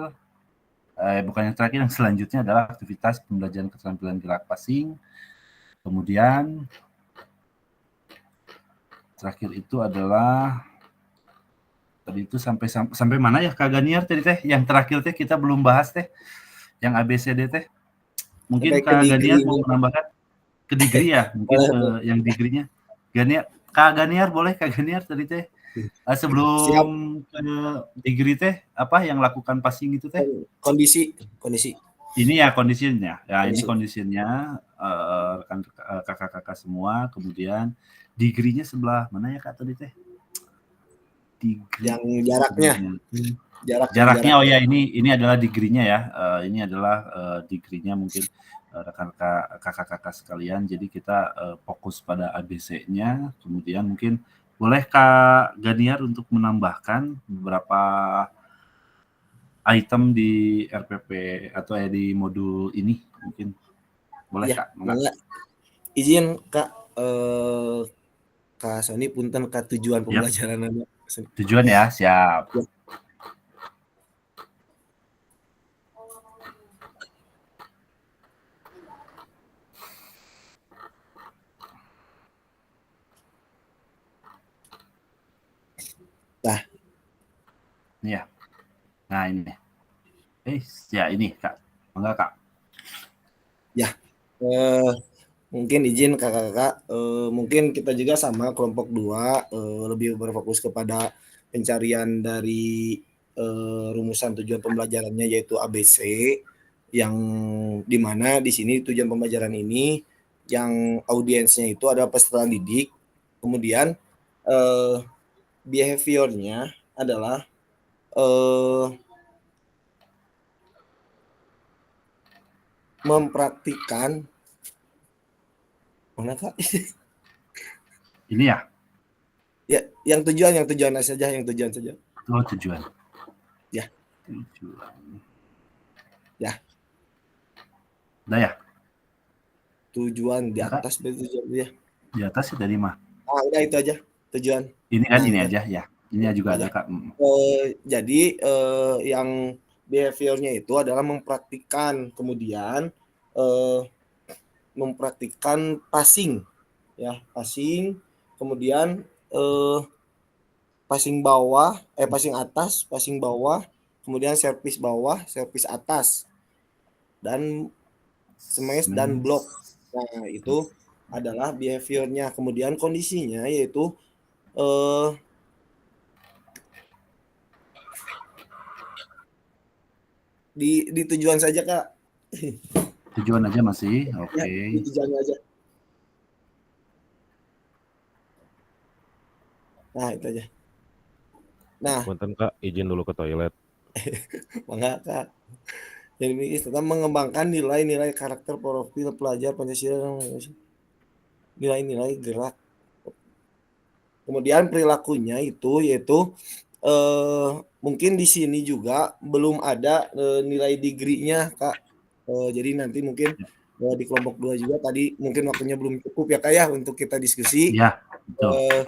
bukan yang terakhir, yang selanjutnya adalah aktivitas pembelajaran keterampilan gerak passing. Kemudian terakhir itu adalah tadi itu sampai mana ya Kak Ganiar tadi teh? Yang terakhir teh kita belum bahas teh, yang ABCD teh. Mungkin Kak Ganiar mau menambahkan ke degree ya, mungkin yang degree-nya. Kak Ganiar boleh Kak Ganiar tadi teh sebelum ke degree teh apa yang lakukan passing itu teh? Kondisi. Ini ya kondisinya. Ya ini kondisinya rekan kakak-kakak semua. Kemudian degree-nya sebelah mana ya Kak tadi teh? Degree. Yang jaraknya. Jaraknya oh ya ini adalah degree-nya ya. Ini adalah degree-nya mungkin rekan kakak-kakak sekalian. Jadi kita fokus pada ABC-nya, kemudian mungkin boleh Kak Ganiar untuk menambahkan beberapa item di RPP atau di modul ini mungkin boleh Ya, Kak? Mangga. mangga. Izin Kak, Kak Sony punten Kak tujuan Yap. pembelajaran Anda. Tujuan ya, siap. Ya. Nah, Ini ya. Nah ini. Ya ini Kak. Mangga Kak. ya. Mungkin izin kakak-kakak, mungkin kita juga sama kelompok 2 lebih berfokus kepada pencarian dari rumusan tujuan pembelajarannya yaitu ABC, yang dimana di sini tujuan pembelajaran ini yang audiensnya itu adalah peserta didik, kemudian behaviornya adalah mempraktikkan mana Kak? Ini ya. Ya, yang tujuan saja, yang tujuan saja. Oh, tujuan. Ya. Tujuan. Ya. Udah ya? Tujuan di Udah, atas berarti tujuan ya. Di atas ya tadi mah. Udah itu aja tujuan. Ini kan Nah, ini ya. aja ya. Ini juga Aja. ada Kak. Jadi yang behaviornya itu adalah mempraktikkan, kemudian mempraktikkan passing, ya passing, kemudian passing bawah, passing atas, passing bawah, kemudian servis bawah, servis atas, dan smash dan block. Nah itu adalah behaviornya. Kemudian kondisinya yaitu di tujuan saja Kak. Tujuan aja masih, oke. Ya, di tujuannya aja. Nah itu aja. Nah, Punten Kak, izin dulu ke toilet. mangga Kak. Jadi tentang mengembangkan nilai-nilai karakter profil pelajar Pancasila, nilai-nilai gerak. Kemudian perilakunya itu yaitu mungkin di sini juga belum ada nilai degree-nya Kak. Jadi nanti mungkin di kelompok 2 juga tadi mungkin waktunya belum cukup ya Kak ya untuk kita diskusi. Iya, betul.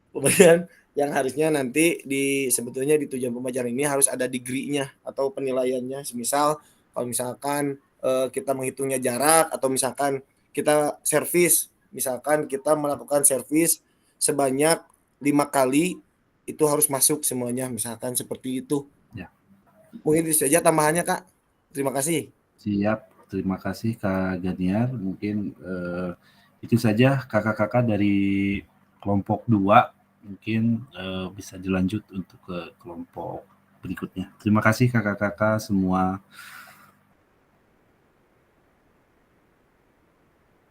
Kemudian yang harusnya nanti sebetulnya di tujuan pembelajaran ini harus ada degree-nya atau penilaiannya. Semisal kalau misalkan kita menghitungnya jarak atau misalkan kita servis, misalkan kita melakukan servis sebanyak 5 kali itu harus masuk semuanya, misalkan seperti itu. Ya. Mungkin itu saja tambahannya Kak. Terima kasih. Siap, terima kasih Kak Ganiar. Mungkin itu saja kakak-kakak dari kelompok 2. Mungkin bisa dilanjut untuk ke kelompok berikutnya. Terima kasih kakak-kakak semua.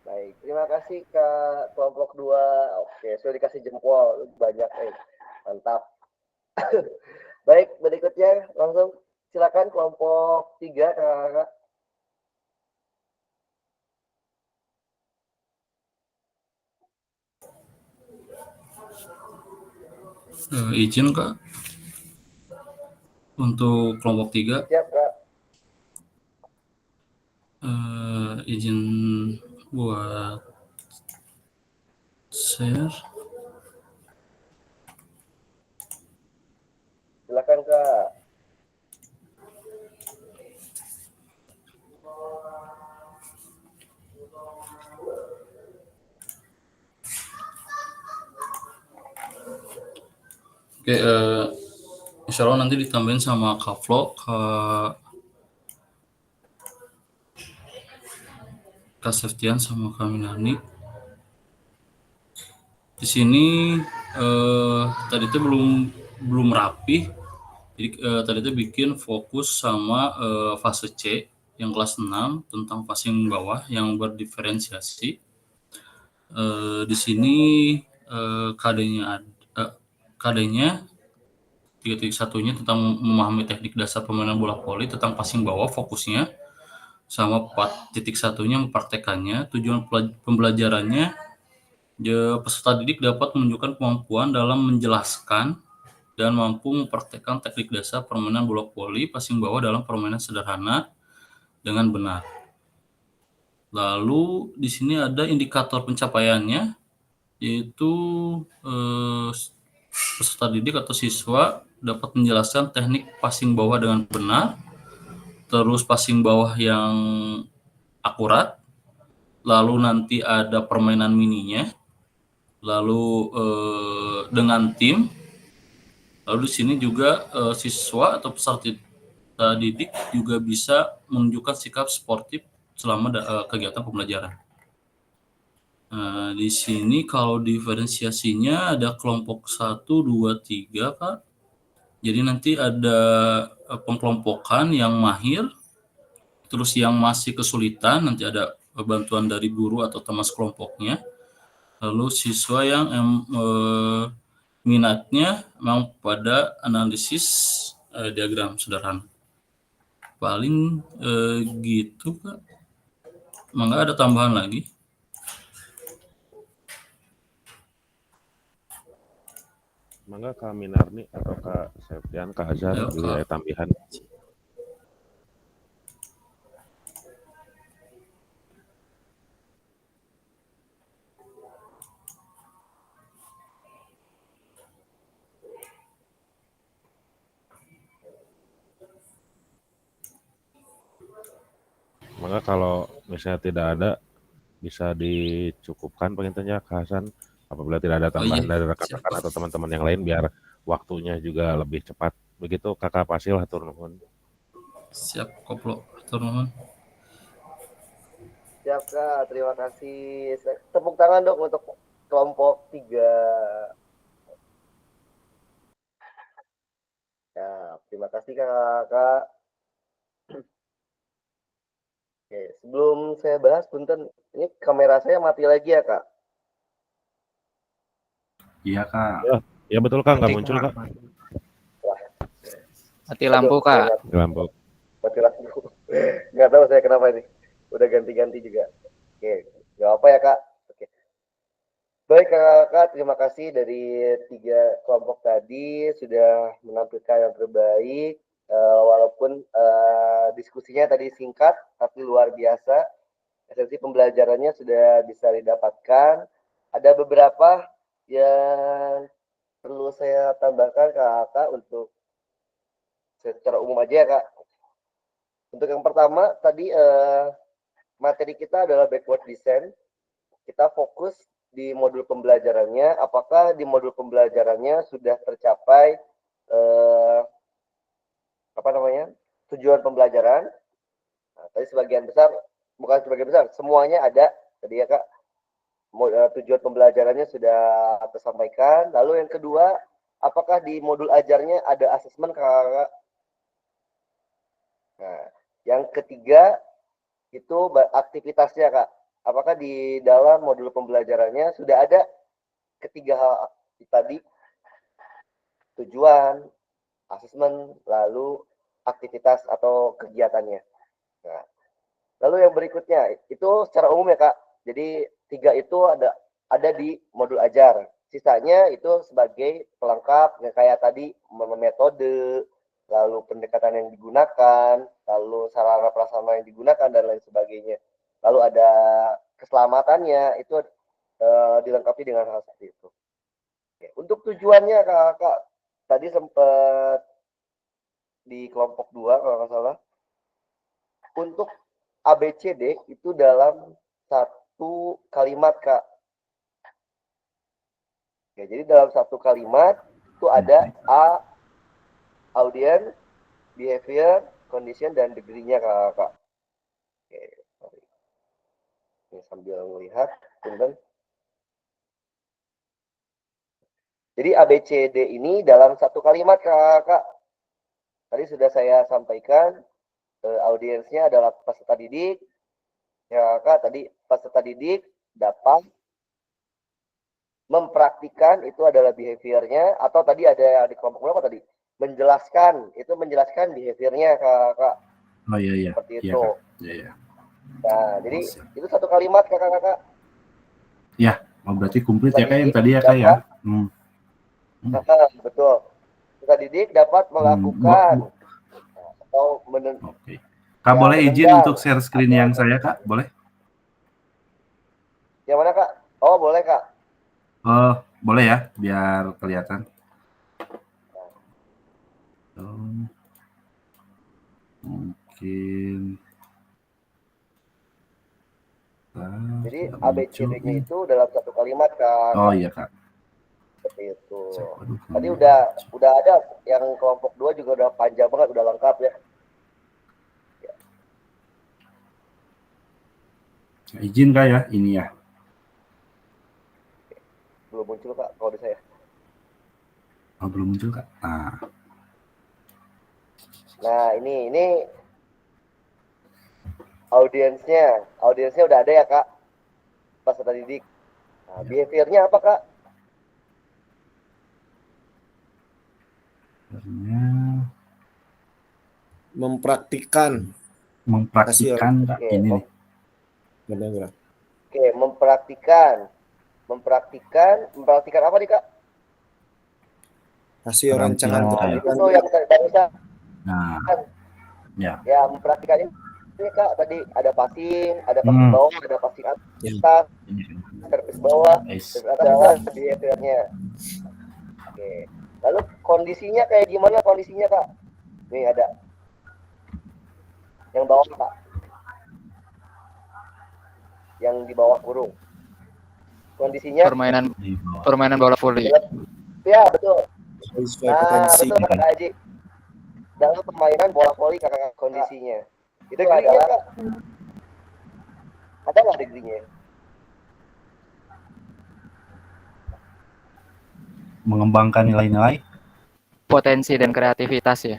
Baik, terima kasih Kak kelompok 2. Oke, sudah dikasih jempol banyak, mantap. Baik, berikutnya langsung silakan kelompok 3 kakak-kakak. Izin Kak untuk kelompok 3. Siap Kak. Izin buat share. Silakan Kak. Oke, insya Allah nanti ditambahin sama Kak Flo, Kak Septian sama Kak Minani. Di sini tadi itu belum rapi. Jadi tadi itu bikin fokus sama fase C yang kelas 6 tentang passing bawah yang berdiferensiasi. Di sini KD-nya 3.1-nya tentang memahami teknik dasar permainan bola voli tentang passing bawah fokusnya. sama 4.1-nya mempraktekannya. Tujuan pembelajarannya, peserta didik dapat menunjukkan kemampuan dalam menjelaskan dan mampu mempraktekkan teknik dasar permainan bola voli passing bawah dalam permainan sederhana dengan benar. Lalu di sini ada indikator pencapaiannya, yaitu peserta didik atau siswa dapat menjelaskan teknik passing bawah dengan benar, terus passing bawah yang akurat, lalu nanti ada permainan mininya, lalu dengan tim, lalu di sini juga siswa atau peserta didik juga bisa menunjukkan sikap sportif selama kegiatan pembelajaran. Nah, di sini kalau diferensiasinya ada kelompok 1, 2, 3, Kak. Jadi nanti ada pengkelompokan yang mahir, terus yang masih kesulitan nanti ada bantuan dari guru atau teman sekelompoknya. Lalu siswa yang minatnya memang pada analisis diagram sederhana. Paling gitu, Kak. Mangga ada tambahan lagi? Mangga Kak Minarni atau Kak Septian, Kak Azhar, Ayo, juga Kak. tambahan. Maka kalau misalnya tidak ada, bisa dicukupkan pengintinya Kak Hasan. Apabila tidak ada tambahan dari rekan-rekan atau teman-teman yang lain, biar waktunya juga lebih cepat. Begitu Kakak Pasil, hatur nuhun. Siap, koplo, hatur nuhun. Siap Kak, terima kasih. Tepuk tangan dong untuk kelompok 3. Ya, terima kasih Kak. Oke, sebelum saya bahas, punten, ini kamera saya mati lagi ya Kak? Iya Kak. Ya betul Kak, nggak muncul Kak. Mati lampu, Kak. Mati lampu. Mati lampu. Nggak tahu saya kenapa ini. Udah ganti-ganti juga. Oke, nggak apa ya Kak. Oke. Baik Kak, terima kasih dari 3 kelompok tadi sudah menampilkan yang terbaik. Walaupun diskusinya tadi singkat, tapi luar biasa. Esensi pembelajarannya sudah bisa didapatkan. Ada beberapa yang perlu saya tambahkan Kak untuk secara umum aja ya Kak. Untuk yang pertama tadi materi kita adalah backward design. Kita fokus di modul pembelajarannya. Apakah di modul pembelajarannya sudah tercapai tujuan pembelajaran? Nah, tadi sebagian besar, bukan sebagian besar, semuanya ada tadi ya Kak. Tujuan pembelajarannya sudah tersampaikan. Lalu yang kedua, apakah di modul ajarnya ada asesmen Kak? Nah, yang ketiga itu aktivitasnya Kak. Apakah di dalam modul pembelajarannya sudah ada ketiga hal tadi, tujuan, asesmen, lalu aktivitas atau kegiatannya. Nah, lalu yang berikutnya itu secara umum ya Kak. Jadi 3 itu ada di modul ajar. Sisanya itu sebagai pelengkap kayak tadi metode, lalu pendekatan yang digunakan, lalu sarana prasarana yang digunakan dan lain sebagainya. Lalu ada keselamatannya itu dilengkapi dengan hal seperti itu. Oke, untuk tujuannya Kak, tadi sempat di kelompok 2 kalau nggak salah. Untuk ABCD itu dalam satu kalimat Kak. Ya, jadi dalam satu kalimat itu ada A, audience, behavior, condition, dan degree-nya Kak. Oke, sorry. Ini sambil melihat, punten. Jadi ABCD ini dalam satu kalimat Kak. Tadi sudah saya sampaikan, audiensnya adalah peserta didik. Ya Kak, tadi peserta didik dapat mempraktikkan, itu adalah behaviornya, atau tadi ada di kelompok berapa tadi? Menjelaskan, itu menjelaskan behaviornya Kak. Oh iya. Seperti itu. Iya. Nah, jadi itu satu kalimat kakak-kakak. Ya, berarti komplit ya Peserta Kak yang didik tadi ya Kak ya. betul. Peserta didik dapat melakukan atau Oke. Kak boleh izin untuk share screen yang saya Kak, boleh? Yang mana Kak? Oh boleh Kak. Boleh ya, biar kelihatan. Mungkin. Jadi ABCD-nya itu dalam satu kalimat Kak. Oh iya Kak. Seperti itu. Tadi udah ada yang kelompok 2 juga udah panjang banget, udah lengkap ya. Izin Kak ya, ini ya. Belum muncul Kak kalau di saya. Oh, belum muncul Kak. Nah ini audiensnya udah ada ya Kak, peserta didik. Nah, behavior-nya apa Kak? Mempraktikkan Kak, ini nih. Oke, mempraktikkan apa nih Kak? Hasil rancangan itu yang barusan. Nah, ya mempraktikkan ini Kak, tadi ada passing bawah, ada passing atas, servis bawah, ada behaviornya. Oke, lalu kondisinya kayak gimana kondisinya Kak? Nih ada yang bawah Kak, yang di bawah kurung. Kondisinya permainan bola voli. Ya betul. Nah betul Kak Haji. Dalam permainan bola voli kakak kondisinya. Itu adalah Kak. Ada nggak degree-nya? Mengembangkan nilai-nilai potensi dan kreativitas ya.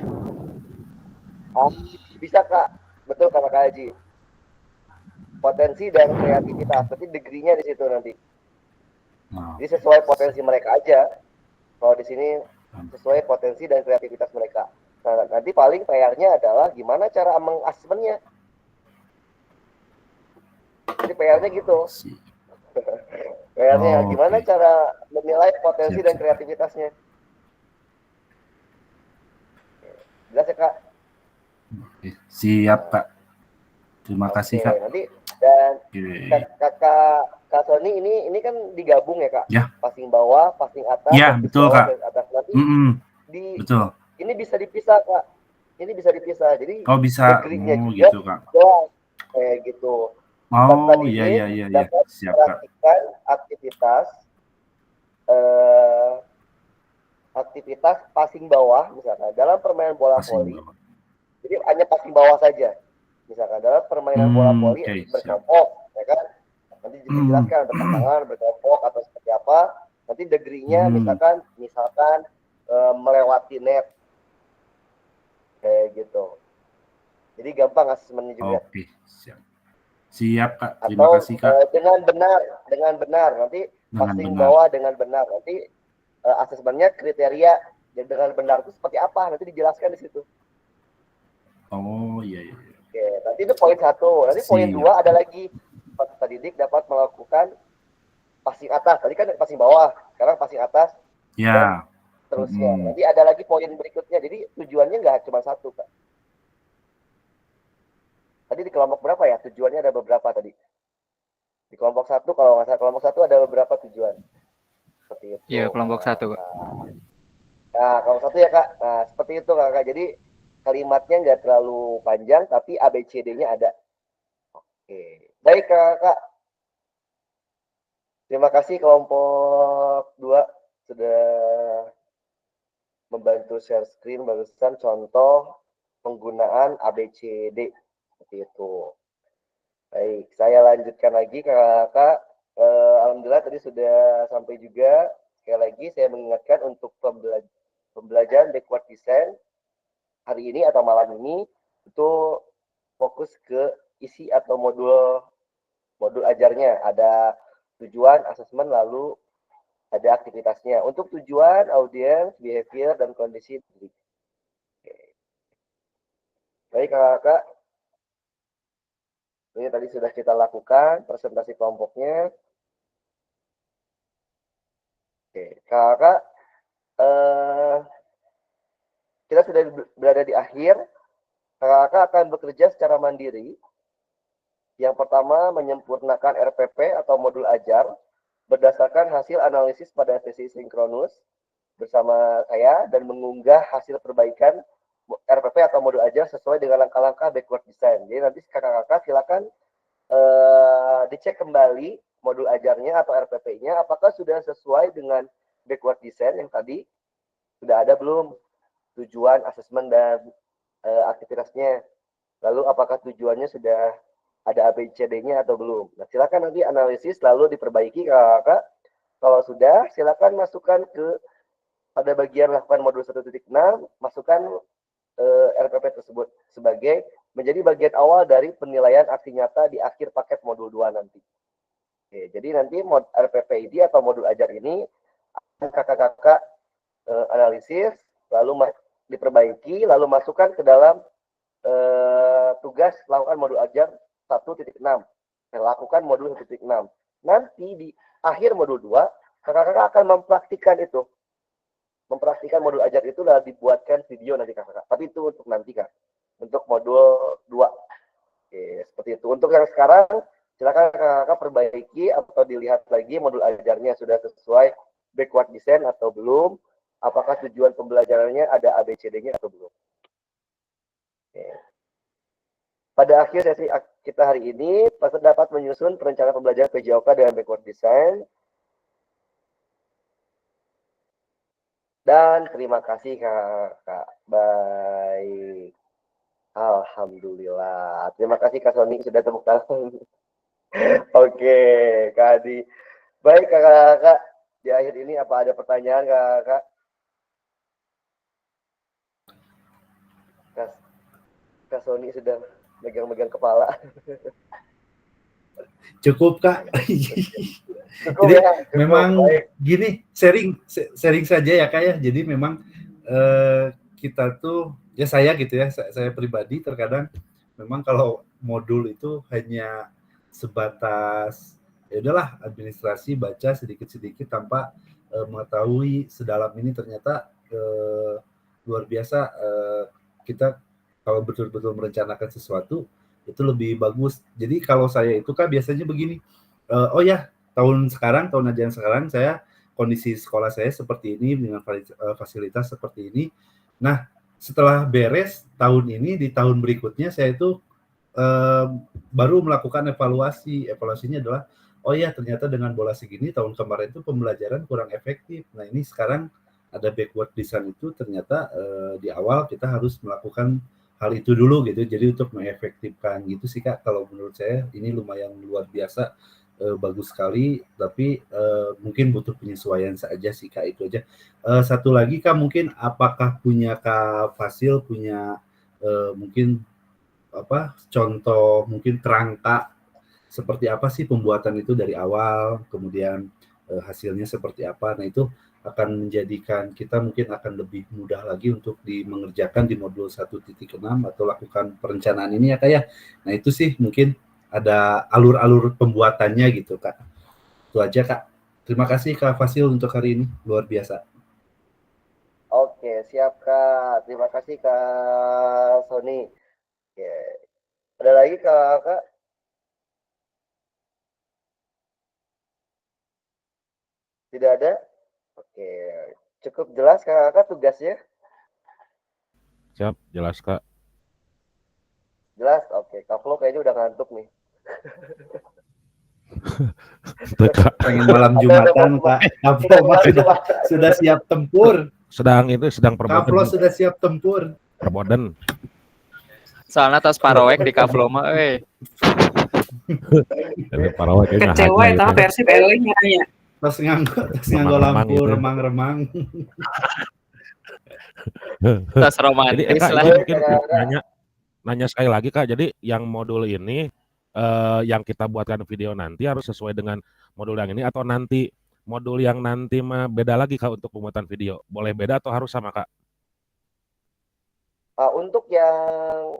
Bisa Kak, betul Kak Haji. Potensi dan kreativitas, tapi degree-nya di situ nanti. Jadi sesuai potensi mereka aja. Kalau di sini sesuai potensi dan kreativitas mereka. Nah, nanti paling PR-nya adalah gimana cara mengasesmennya. Jadi PR-nya gitu. PR-nya gimana cara menilai potensi dan kreativitasnya. Jelas ya Kak? Siap Kak. Terima kasih Kak. Nanti dan Kak Sony ini kan digabung ya Kak? Ya. Passing bawah, passing atas, ya betul bawah, Kak. atas. Nanti betul. Ini bisa dipisah Kak. Ini bisa dipisah. Jadi bisa. degree-nya juga gitu Kak. Kayak gitu. Oh iya. Dapat Siap Kak. Praktikan aktivitas passing bawah misalkan dalam permainan bola voli. Jadi hanya passing bawah saja. Misalkan dalam permainan bola voli berkelompok, ya kan? Nanti dijelaskan berpasangan, berkelompok atau seperti apa. Nanti degree-nya misalkan melewati net. Kayak gitu. Jadi gampang asesmennya juga. Oke, siap Kak. Terima kasih Kak. Dengan benar nanti passing bawah dengan benar. Nanti asesmennya kriteria dengan benar itu seperti apa? Nanti dijelaskan di situ. Oh iya. Oke, nanti itu poin 1. Nanti poin 2 ada lagi. Peserta didik dapat melakukan passing atas. Tadi kan passing bawah, sekarang passing atas. Ya. Terusnya. Nanti ada lagi poin berikutnya. Jadi tujuannya nggak cuma 1 Kak. Tadi di kelompok berapa ya? Tujuannya ada beberapa tadi. Di kelompok 1 kalau nggak salah kelompok 1 ada beberapa tujuan. Seperti itu. Iya, kelompok 1 Kak. Nah, kelompok 1 ya Kak. Nah, seperti itu Kak. Jadi kalimatnya nggak terlalu panjang tapi ABCD-nya ada. Oke. Baik Kak. Terima kasih kelompok 2 sudah membantu share screen barusan contoh penggunaan ABCD seperti itu. Baik, saya lanjutkan lagi Kakak. Alhamdulillah tadi sudah sampai juga. Sekali lagi saya mengingatkan untuk pembelajaran backward design hari ini atau malam ini itu fokus ke isi atau modul ajarnya. Ada tujuan, asesmen, lalu ada aktivitasnya. Untuk tujuan, audiens, behavior, dan kondisi. Baik Kakak. Ini tadi sudah kita lakukan presentasi kelompoknya. Oke, kakak, kita sudah berada di akhir. Kakak akan bekerja secara mandiri. Yang pertama, menyempurnakan RPP atau modul ajar berdasarkan hasil analisis pada sesi sinkronus bersama saya dan mengunggah hasil perbaikan RPP atau modul ajar sesuai dengan langkah-langkah backward design. Jadi nanti kakak-kakak silakan dicek kembali modul ajarnya atau RPP-nya apakah sudah sesuai dengan backward design yang tadi sudah ada belum tujuan, asesmen dan aktivitasnya. Lalu apakah tujuannya sudah ada ABCD-nya atau belum. Nah, silakan nanti analisis lalu diperbaiki kakak. Kalau sudah, silakan masukkan pada bagian lakukan modul 1.6, masukkan RPP tersebut sebagai menjadi bagian awal dari penilaian aksi nyata di akhir paket modul 2 nanti. Oke, jadi nanti RPP ini atau modul ajar ini akan kakak-kakak analisis, lalu diperbaiki, lalu masukkan ke dalam tugas lakukan modul ajar 1.6. Lakukan modul 1.6. Nanti di akhir modul 2, kakak-kakak akan mempraktikkan itu. Mempraktikkan modul ajar itu lalu dibuatkan video nanti kakak-kakak. Tapi itu untuk nanti kak. Untuk modul 2. Oke, seperti itu. Untuk yang sekarang, silakan kakak-kakak perbaiki atau dilihat lagi modul ajarnya sudah sesuai backward design atau belum. Apakah tujuan pembelajarannya ada ABCD-nya atau belum. Oke. Pada akhir sesi kita hari ini, peserta dapat menyusun perencanaan pembelajaran PJOK dengan backward design. Dan terima kasih Kak. Baik. Alhamdulillah. Terima kasih Kak Sony sudah tepuk tangan. Oke, Kak Adi. Baik kakak-kakak, di akhir ini apa ada pertanyaan kakak? Kak Sony sudah megang-megang kepala. Cukup Kak. Cukup Jadi ya, cukup. memang Baik. gini, sharing saja ya Kak ya. Jadi memang kita tuh ya saya gitu ya, saya pribadi terkadang memang kalau modul itu hanya sebatas ya udahlah administrasi baca sedikit-sedikit tanpa mengetahui sedalam ini ternyata luar biasa kita kalau betul-betul merencanakan sesuatu itu lebih bagus. Jadi kalau saya itu kan biasanya begini, oh ya tahun ajaran sekarang saya kondisi sekolah saya seperti ini dengan fasilitas seperti ini. Nah setelah beres tahun ini di tahun berikutnya saya itu baru melakukan evaluasi. Evaluasinya adalah oh ya ternyata dengan bola segini tahun kemarin itu pembelajaran kurang efektif. Nah ini sekarang ada backward design itu ternyata di awal kita harus melakukan hal itu dulu gitu. Jadi untuk mengefektifkan gitu sih Kak. Kalau menurut saya ini lumayan luar biasa, bagus sekali. Tapi mungkin butuh penyesuaian saja sih Kak, itu aja. Satu lagi Kak, mungkin apakah punya Kak Fasil punya mungkin apa contoh mungkin kerangka seperti apa sih pembuatan itu dari awal, kemudian hasilnya seperti apa. Nah itu akan menjadikan kita mungkin akan lebih mudah lagi untuk mengerjakan di modul 1.6 atau lakukan perencanaan ini ya Kak ya. Nah itu sih mungkin ada alur-alur pembuatannya gitu Kak. Itu aja Kak. Terima kasih Kak Fasil untuk hari ini, luar biasa. Oke, siap Kak. Terima kasih Kak Sony. Oke. Ada lagi Kak? Tidak ada? Oke, cukup jelas Kakak tugasnya? Siap, jelas Kak. Jelas? Oke, Kak Flo kayaknya udah ngantuk nih. Pengen malam Jumatan Kak. Kak Flo sudah siap tempur. Sedang Kak Flo sudah siap tempur. Perboden. Soalnya tos Paroek di Kafloma, Paroek kecewa itu versi PLE-nya ya. Terus nganggo lampu remang-remang. Tas romantis jadi, lah. Mungkin nanya sekali lagi Kak. Jadi yang modul ini yang kita buatkan video nanti harus sesuai dengan modul yang ini atau nanti modul yang nanti mah beda lagi Kak untuk pembuatan video? Boleh beda atau harus sama Kak? Untuk yang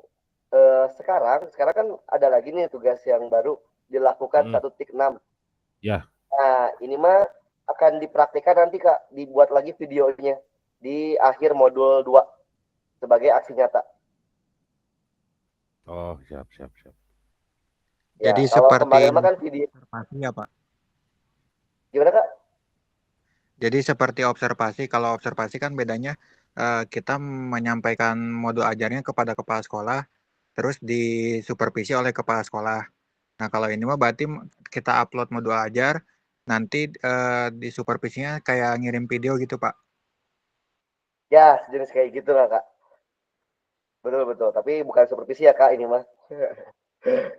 sekarang kan ada lagi nih tugas yang baru dilakukan 1.6. Ya. Nah, ini mah akan dipraktikkan nanti Kak, dibuat lagi videonya di akhir modul 2 sebagai aksi nyata. Oh, siap. Ya, Jadi kalau seperti kemarin mah kan video. observasi ya Pak? Gimana Kak? Jadi seperti observasi, kalau observasi kan bedanya kita menyampaikan modul ajarnya kepada kepala sekolah, terus disupervisi oleh kepala sekolah. Nah kalau ini mah berarti kita upload modul ajar, nanti disupervisinya kayak ngirim video gitu Pak? Ya, sejenis kayak gitu lah Kak. Betul, tapi bukan supervisi ya Kak ini mah.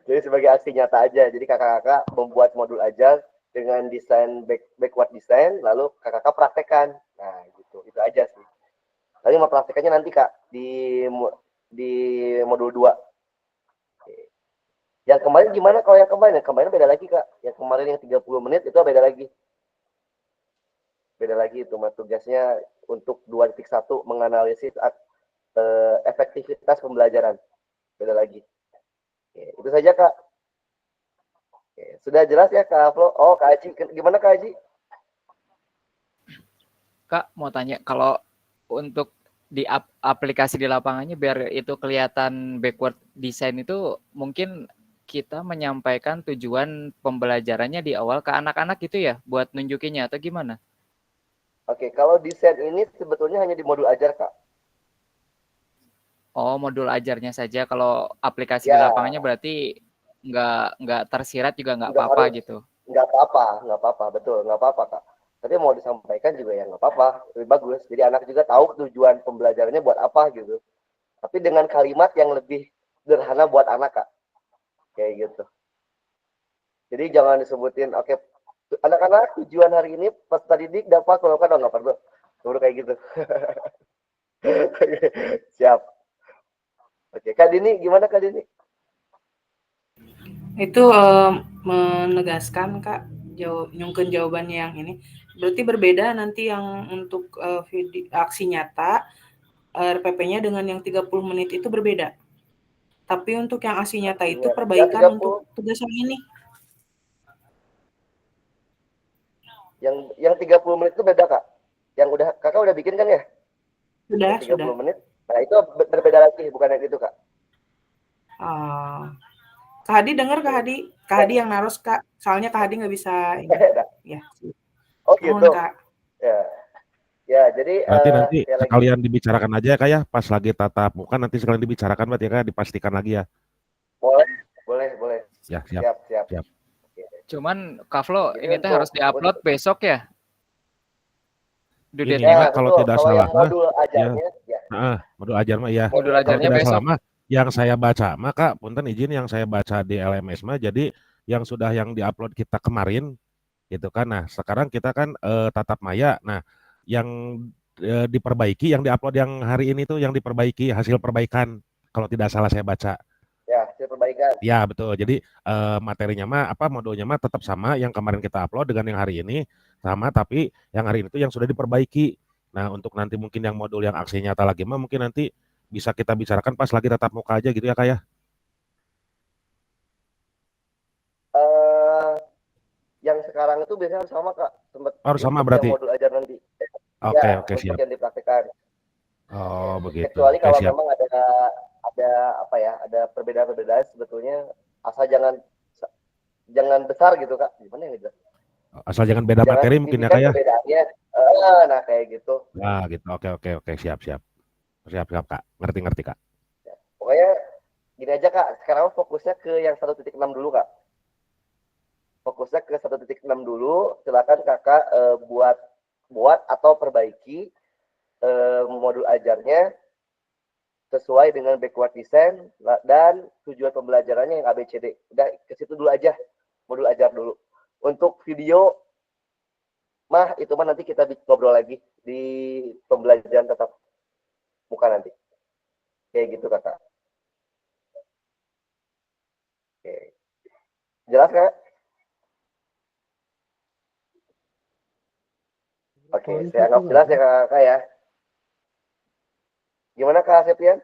Jadi sebagai aksi nyata aja. Jadi kakak-kakak membuat modul ajar dengan desain backward design, lalu kakak-kakak praktekkan. Nah, gitu. Itu aja sih. Tapi mau praktekannya nanti Kak di modul 2. Yang kemarin gimana kalau yang kemarin? Yang kemarin beda lagi Kak. Yang kemarin yang 30 menit itu beda lagi. Beda lagi itu tugasnya untuk 2.1 menganalisis efektivitas pembelajaran. Beda lagi. Oke, itu saja Kak. Oke, sudah jelas ya Kak Flo? Oh Kak Haji, gimana Kak Haji? Kak mau tanya, kalau untuk di aplikasi di lapangannya biar itu kelihatan backward design itu mungkin kita menyampaikan tujuan pembelajarannya di awal ke anak-anak gitu ya buat nunjukinnya atau gimana? Oke, kalau desain ini sebetulnya hanya di modul ajar Kak. Oh, modul ajarnya saja. Kalau aplikasi di Ya, lapangannya berarti nggak tersirat juga nggak nggak apa-apa harus, gitu. nggak apa-apa, betul, nggak apa-apa Kak. Tapi mau disampaikan juga ya nggak apa-apa, lebih bagus. Jadi anak juga tahu tujuan pembelajarannya buat apa gitu. Tapi dengan kalimat yang lebih sederhana buat anak Kak. Kayak gitu. Jadi jangan disebutin, oke, anak-anak tujuan hari ini peserta didik dapat melakukan nggak perlu. Baru kayak gitu. Siap. Oke, Kak Dini, gimana Kak Dini? Itu menegaskan Kak, nyungkeun jawabannya yang ini. Berarti berbeda nanti yang untuk aksi nyata RPP-nya dengan yang 30 menit itu berbeda. Tapi untuk yang aksi nyata itu perbaikan untuk tugas yang ini. Yang 30 menit itu beda Kak. Yang udah Kakak udah bikin kan ya? Sudah, 30 menit. Nah, itu berbeda lagi, bukan yang itu Kak. Kak Hadi dengar Kak Hadi? Kak Hadi yang naros Kak. Soalnya Kak Hadi nggak bisa ini. Ya. Oh gitu. Kak. Ya, jadi berarti nanti sekalian dibicarakan aja ya Kak ya, pas lagi tatap muka nanti sekalian dibicarakan berarti ya Kak, dipastikan lagi ya. Boleh. Ya, siap. Cuman Kak Flo, ini tuh harus diupload besok ya? Ini ya, kalau tidak salah mah modul ajarnya modul ajar mah ya. Modul ajarnya kalau tidak besok. salah mah yang saya baca mah Kak, punten izin yang saya baca di LMS mah jadi yang sudah yang diupload kita kemarin gitu kan. Nah, sekarang kita kan tatap maya. Nah, yang diperbaiki yang diupload yang hari ini tuh yang diperbaiki hasil perbaikan kalau tidak salah saya baca. Ya, hasil perbaikan. Ya, betul. Jadi materinya mah modulnya mah tetap sama yang kemarin kita upload dengan yang hari ini sama, tapi yang hari ini tuh yang sudah diperbaiki. Nah, untuk nanti mungkin yang modul yang aksi nyata lagi mah mungkin nanti bisa kita bicarakan pas lagi tatap muka aja gitu ya Kak ya. Yang sekarang itu biasanya harus sama Kak. Harus sama berarti. Modul ajar nanti. Oke, siap. Yang dipraktikkan. Oh, begitu. Kecuali kalau memang ada perbedaan-perbedaan sebetulnya asal jangan besar gitu Kak. Gimana ya gitu? Asal jangan beda materi mungkin ya Kak ya. Nah, kayak gitu. Nah, gitu. Oke, siap. Siap Kak. Ngerti Kak. Ya, pokoknya gini aja Kak, sekarang fokusnya ke yang 1.6 dulu Kak. Fokusnya ke 1.6 dulu, silakan Kakak buat atau perbaiki modul ajarnya sesuai dengan backward design dan tujuan pembelajarannya yang ABCD. Udah ke situ dulu aja, modul ajar dulu. Untuk video itu nanti kita ngobrol lagi di pembelajaran tetap muka nanti. Kayak gitu Kakak. Oke. Jelas Kak? Oke, saya anggap jelas ya Kakak ya. Gimana Kak Septian?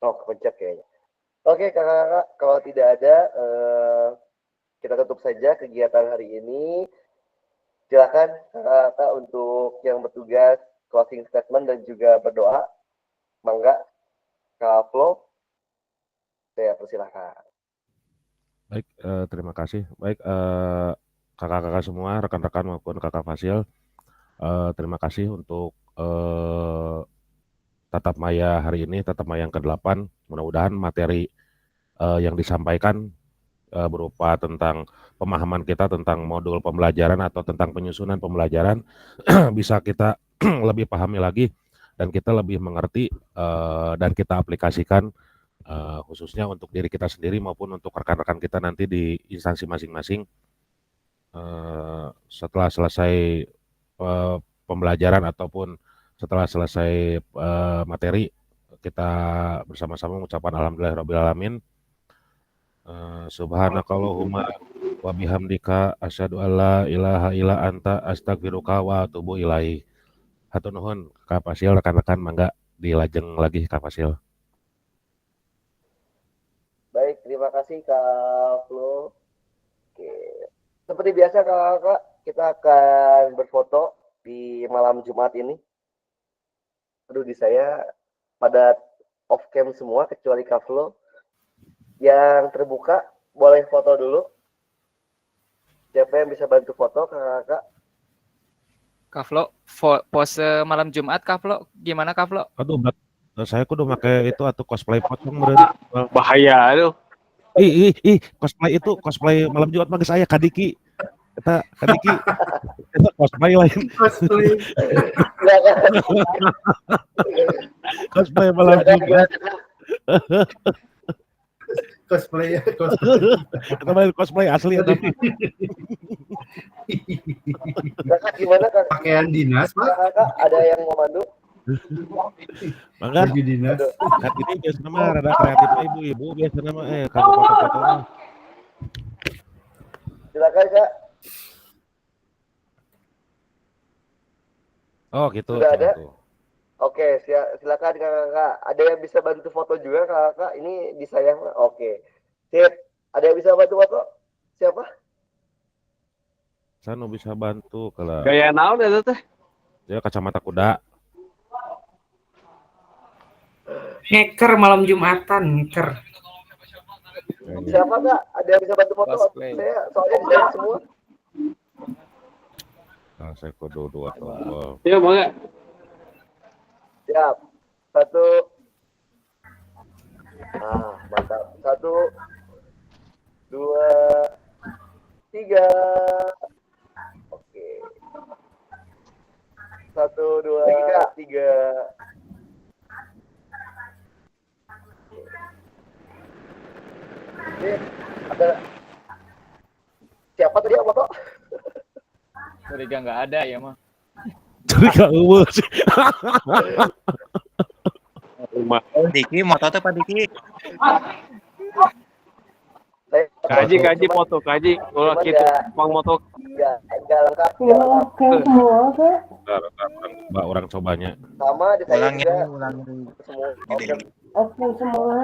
Oh, kepencet kayaknya. Oke, kakak-kakak, kalau tidak ada, kita tutup saja kegiatan hari ini. Silakan kakak untuk yang bertugas closing statement dan juga berdoa. Mangga, Kak Flo, saya persilahkan. Baik, terima kasih. Baik, kakak-kakak semua, rekan-rekan maupun kakak Fasil, terima kasih untuk tatap maya hari ini, tatap maya yang ke-8. Mudah-mudahan materi yang disampaikan berupa tentang pemahaman kita tentang modul pembelajaran atau tentang penyusunan pembelajaran bisa kita lebih pahami lagi dan kita lebih mengerti dan kita aplikasikan khususnya untuk diri kita sendiri maupun untuk rekan-rekan kita nanti di instansi masing-masing setelah selesai pembelajaran ataupun setelah selesai materi kita bersama-sama mengucapkan alhamdulillahirabbil alamin. Subhanakallahumma wa bihamdika asyhadu alla ilaha illa anta astaghfiruka wa atubu ilaik. Hatur nuhun Kak Fasil, rekan-rekan mangga dilajeng lagi Kak Fasil. Baik, terima kasih Kak Flo. Oke. Seperti biasa kakak, kita akan berfoto di malam Jumat ini. Aduh, di saya pada off cam semua kecuali Kak Flo. Yang terbuka boleh foto dulu. Siapa yang bisa bantu foto kakak? Kak Flo, pose malam Jumat Kak Flo, gimana Kak Flo? Aduh, saya kudu make itu atau cosplay pocong berarti. Bahaya aduh. Cosplay malam Jumat mah geus aya Kadiki. Eta Kadiki. Eta cosplay lain. Cosplay malam Jumat. Cosplay. Kita main cosplay asli atau Kakak gimana Kak? Pakaian dinas, Pak. Kakak ada yang mau bantu? Mangga. Baju dinas. Kak ini biasanya mah rada kreatif ibu-ibu biasanya mah kalau foto-foto mah. Silakan Kak. Oh gitu. Sudah ada? Oke, silakan kakak. Ada yang bisa bantu foto juga kakak? Ini di saya. Oke. Sip. Ada yang bisa bantu foto? Siapa? Saya bisa bantu kalau. Gaya naon eta teh? Ya kacamata kuda. Hacker malam Jumatan, hacker. Siapa Kak? Ada yang bisa bantu foto? Saya soalnya di saya semua. Nah, saya kudu 2 tombol. Iya, Bang. Siap. 1. Mantap. 1, 2, 3. Oke. 1, 2, 3. Ini ada siapa tadi yang foto? Curiga nggak ada ya mah. Curiga eueuh sih. Diki, moto tuh Pak Diki. Kaji foto, kaji. Kalau gitu, Bang moto. Enggak lengkap. Oke, semua Kak. Mbak orang cobanya. Sama di saya juga. Semua. Oke semua.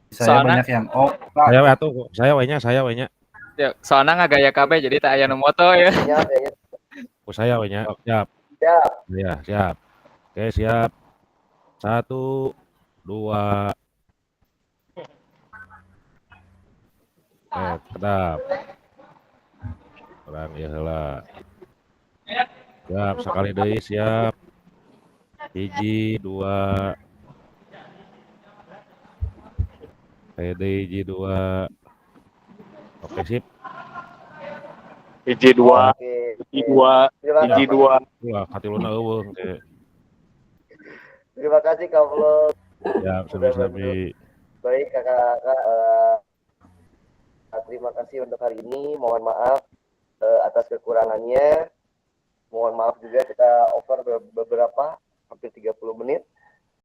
Saya banyak yang Saya wanya. Ya, soalnya nggak gaya KB jadi tak aya nu moto ya. Saya wanya. Siap. Siap. Ya, siap. Oke, siap. 1, 2. Kedap. Orang ya heula. Siap, sekali deui siap. 1, 2. Hiji 2. Oke, sip. 1, 2. 1, 2. Wah, katiluna eueuh. Terima kasih Kak Flo. Ya, sami-sami. Baik kakak, terima kasih untuk hari ini. Mohon maaf atas kekurangannya. Mohon maaf juga kita over beberapa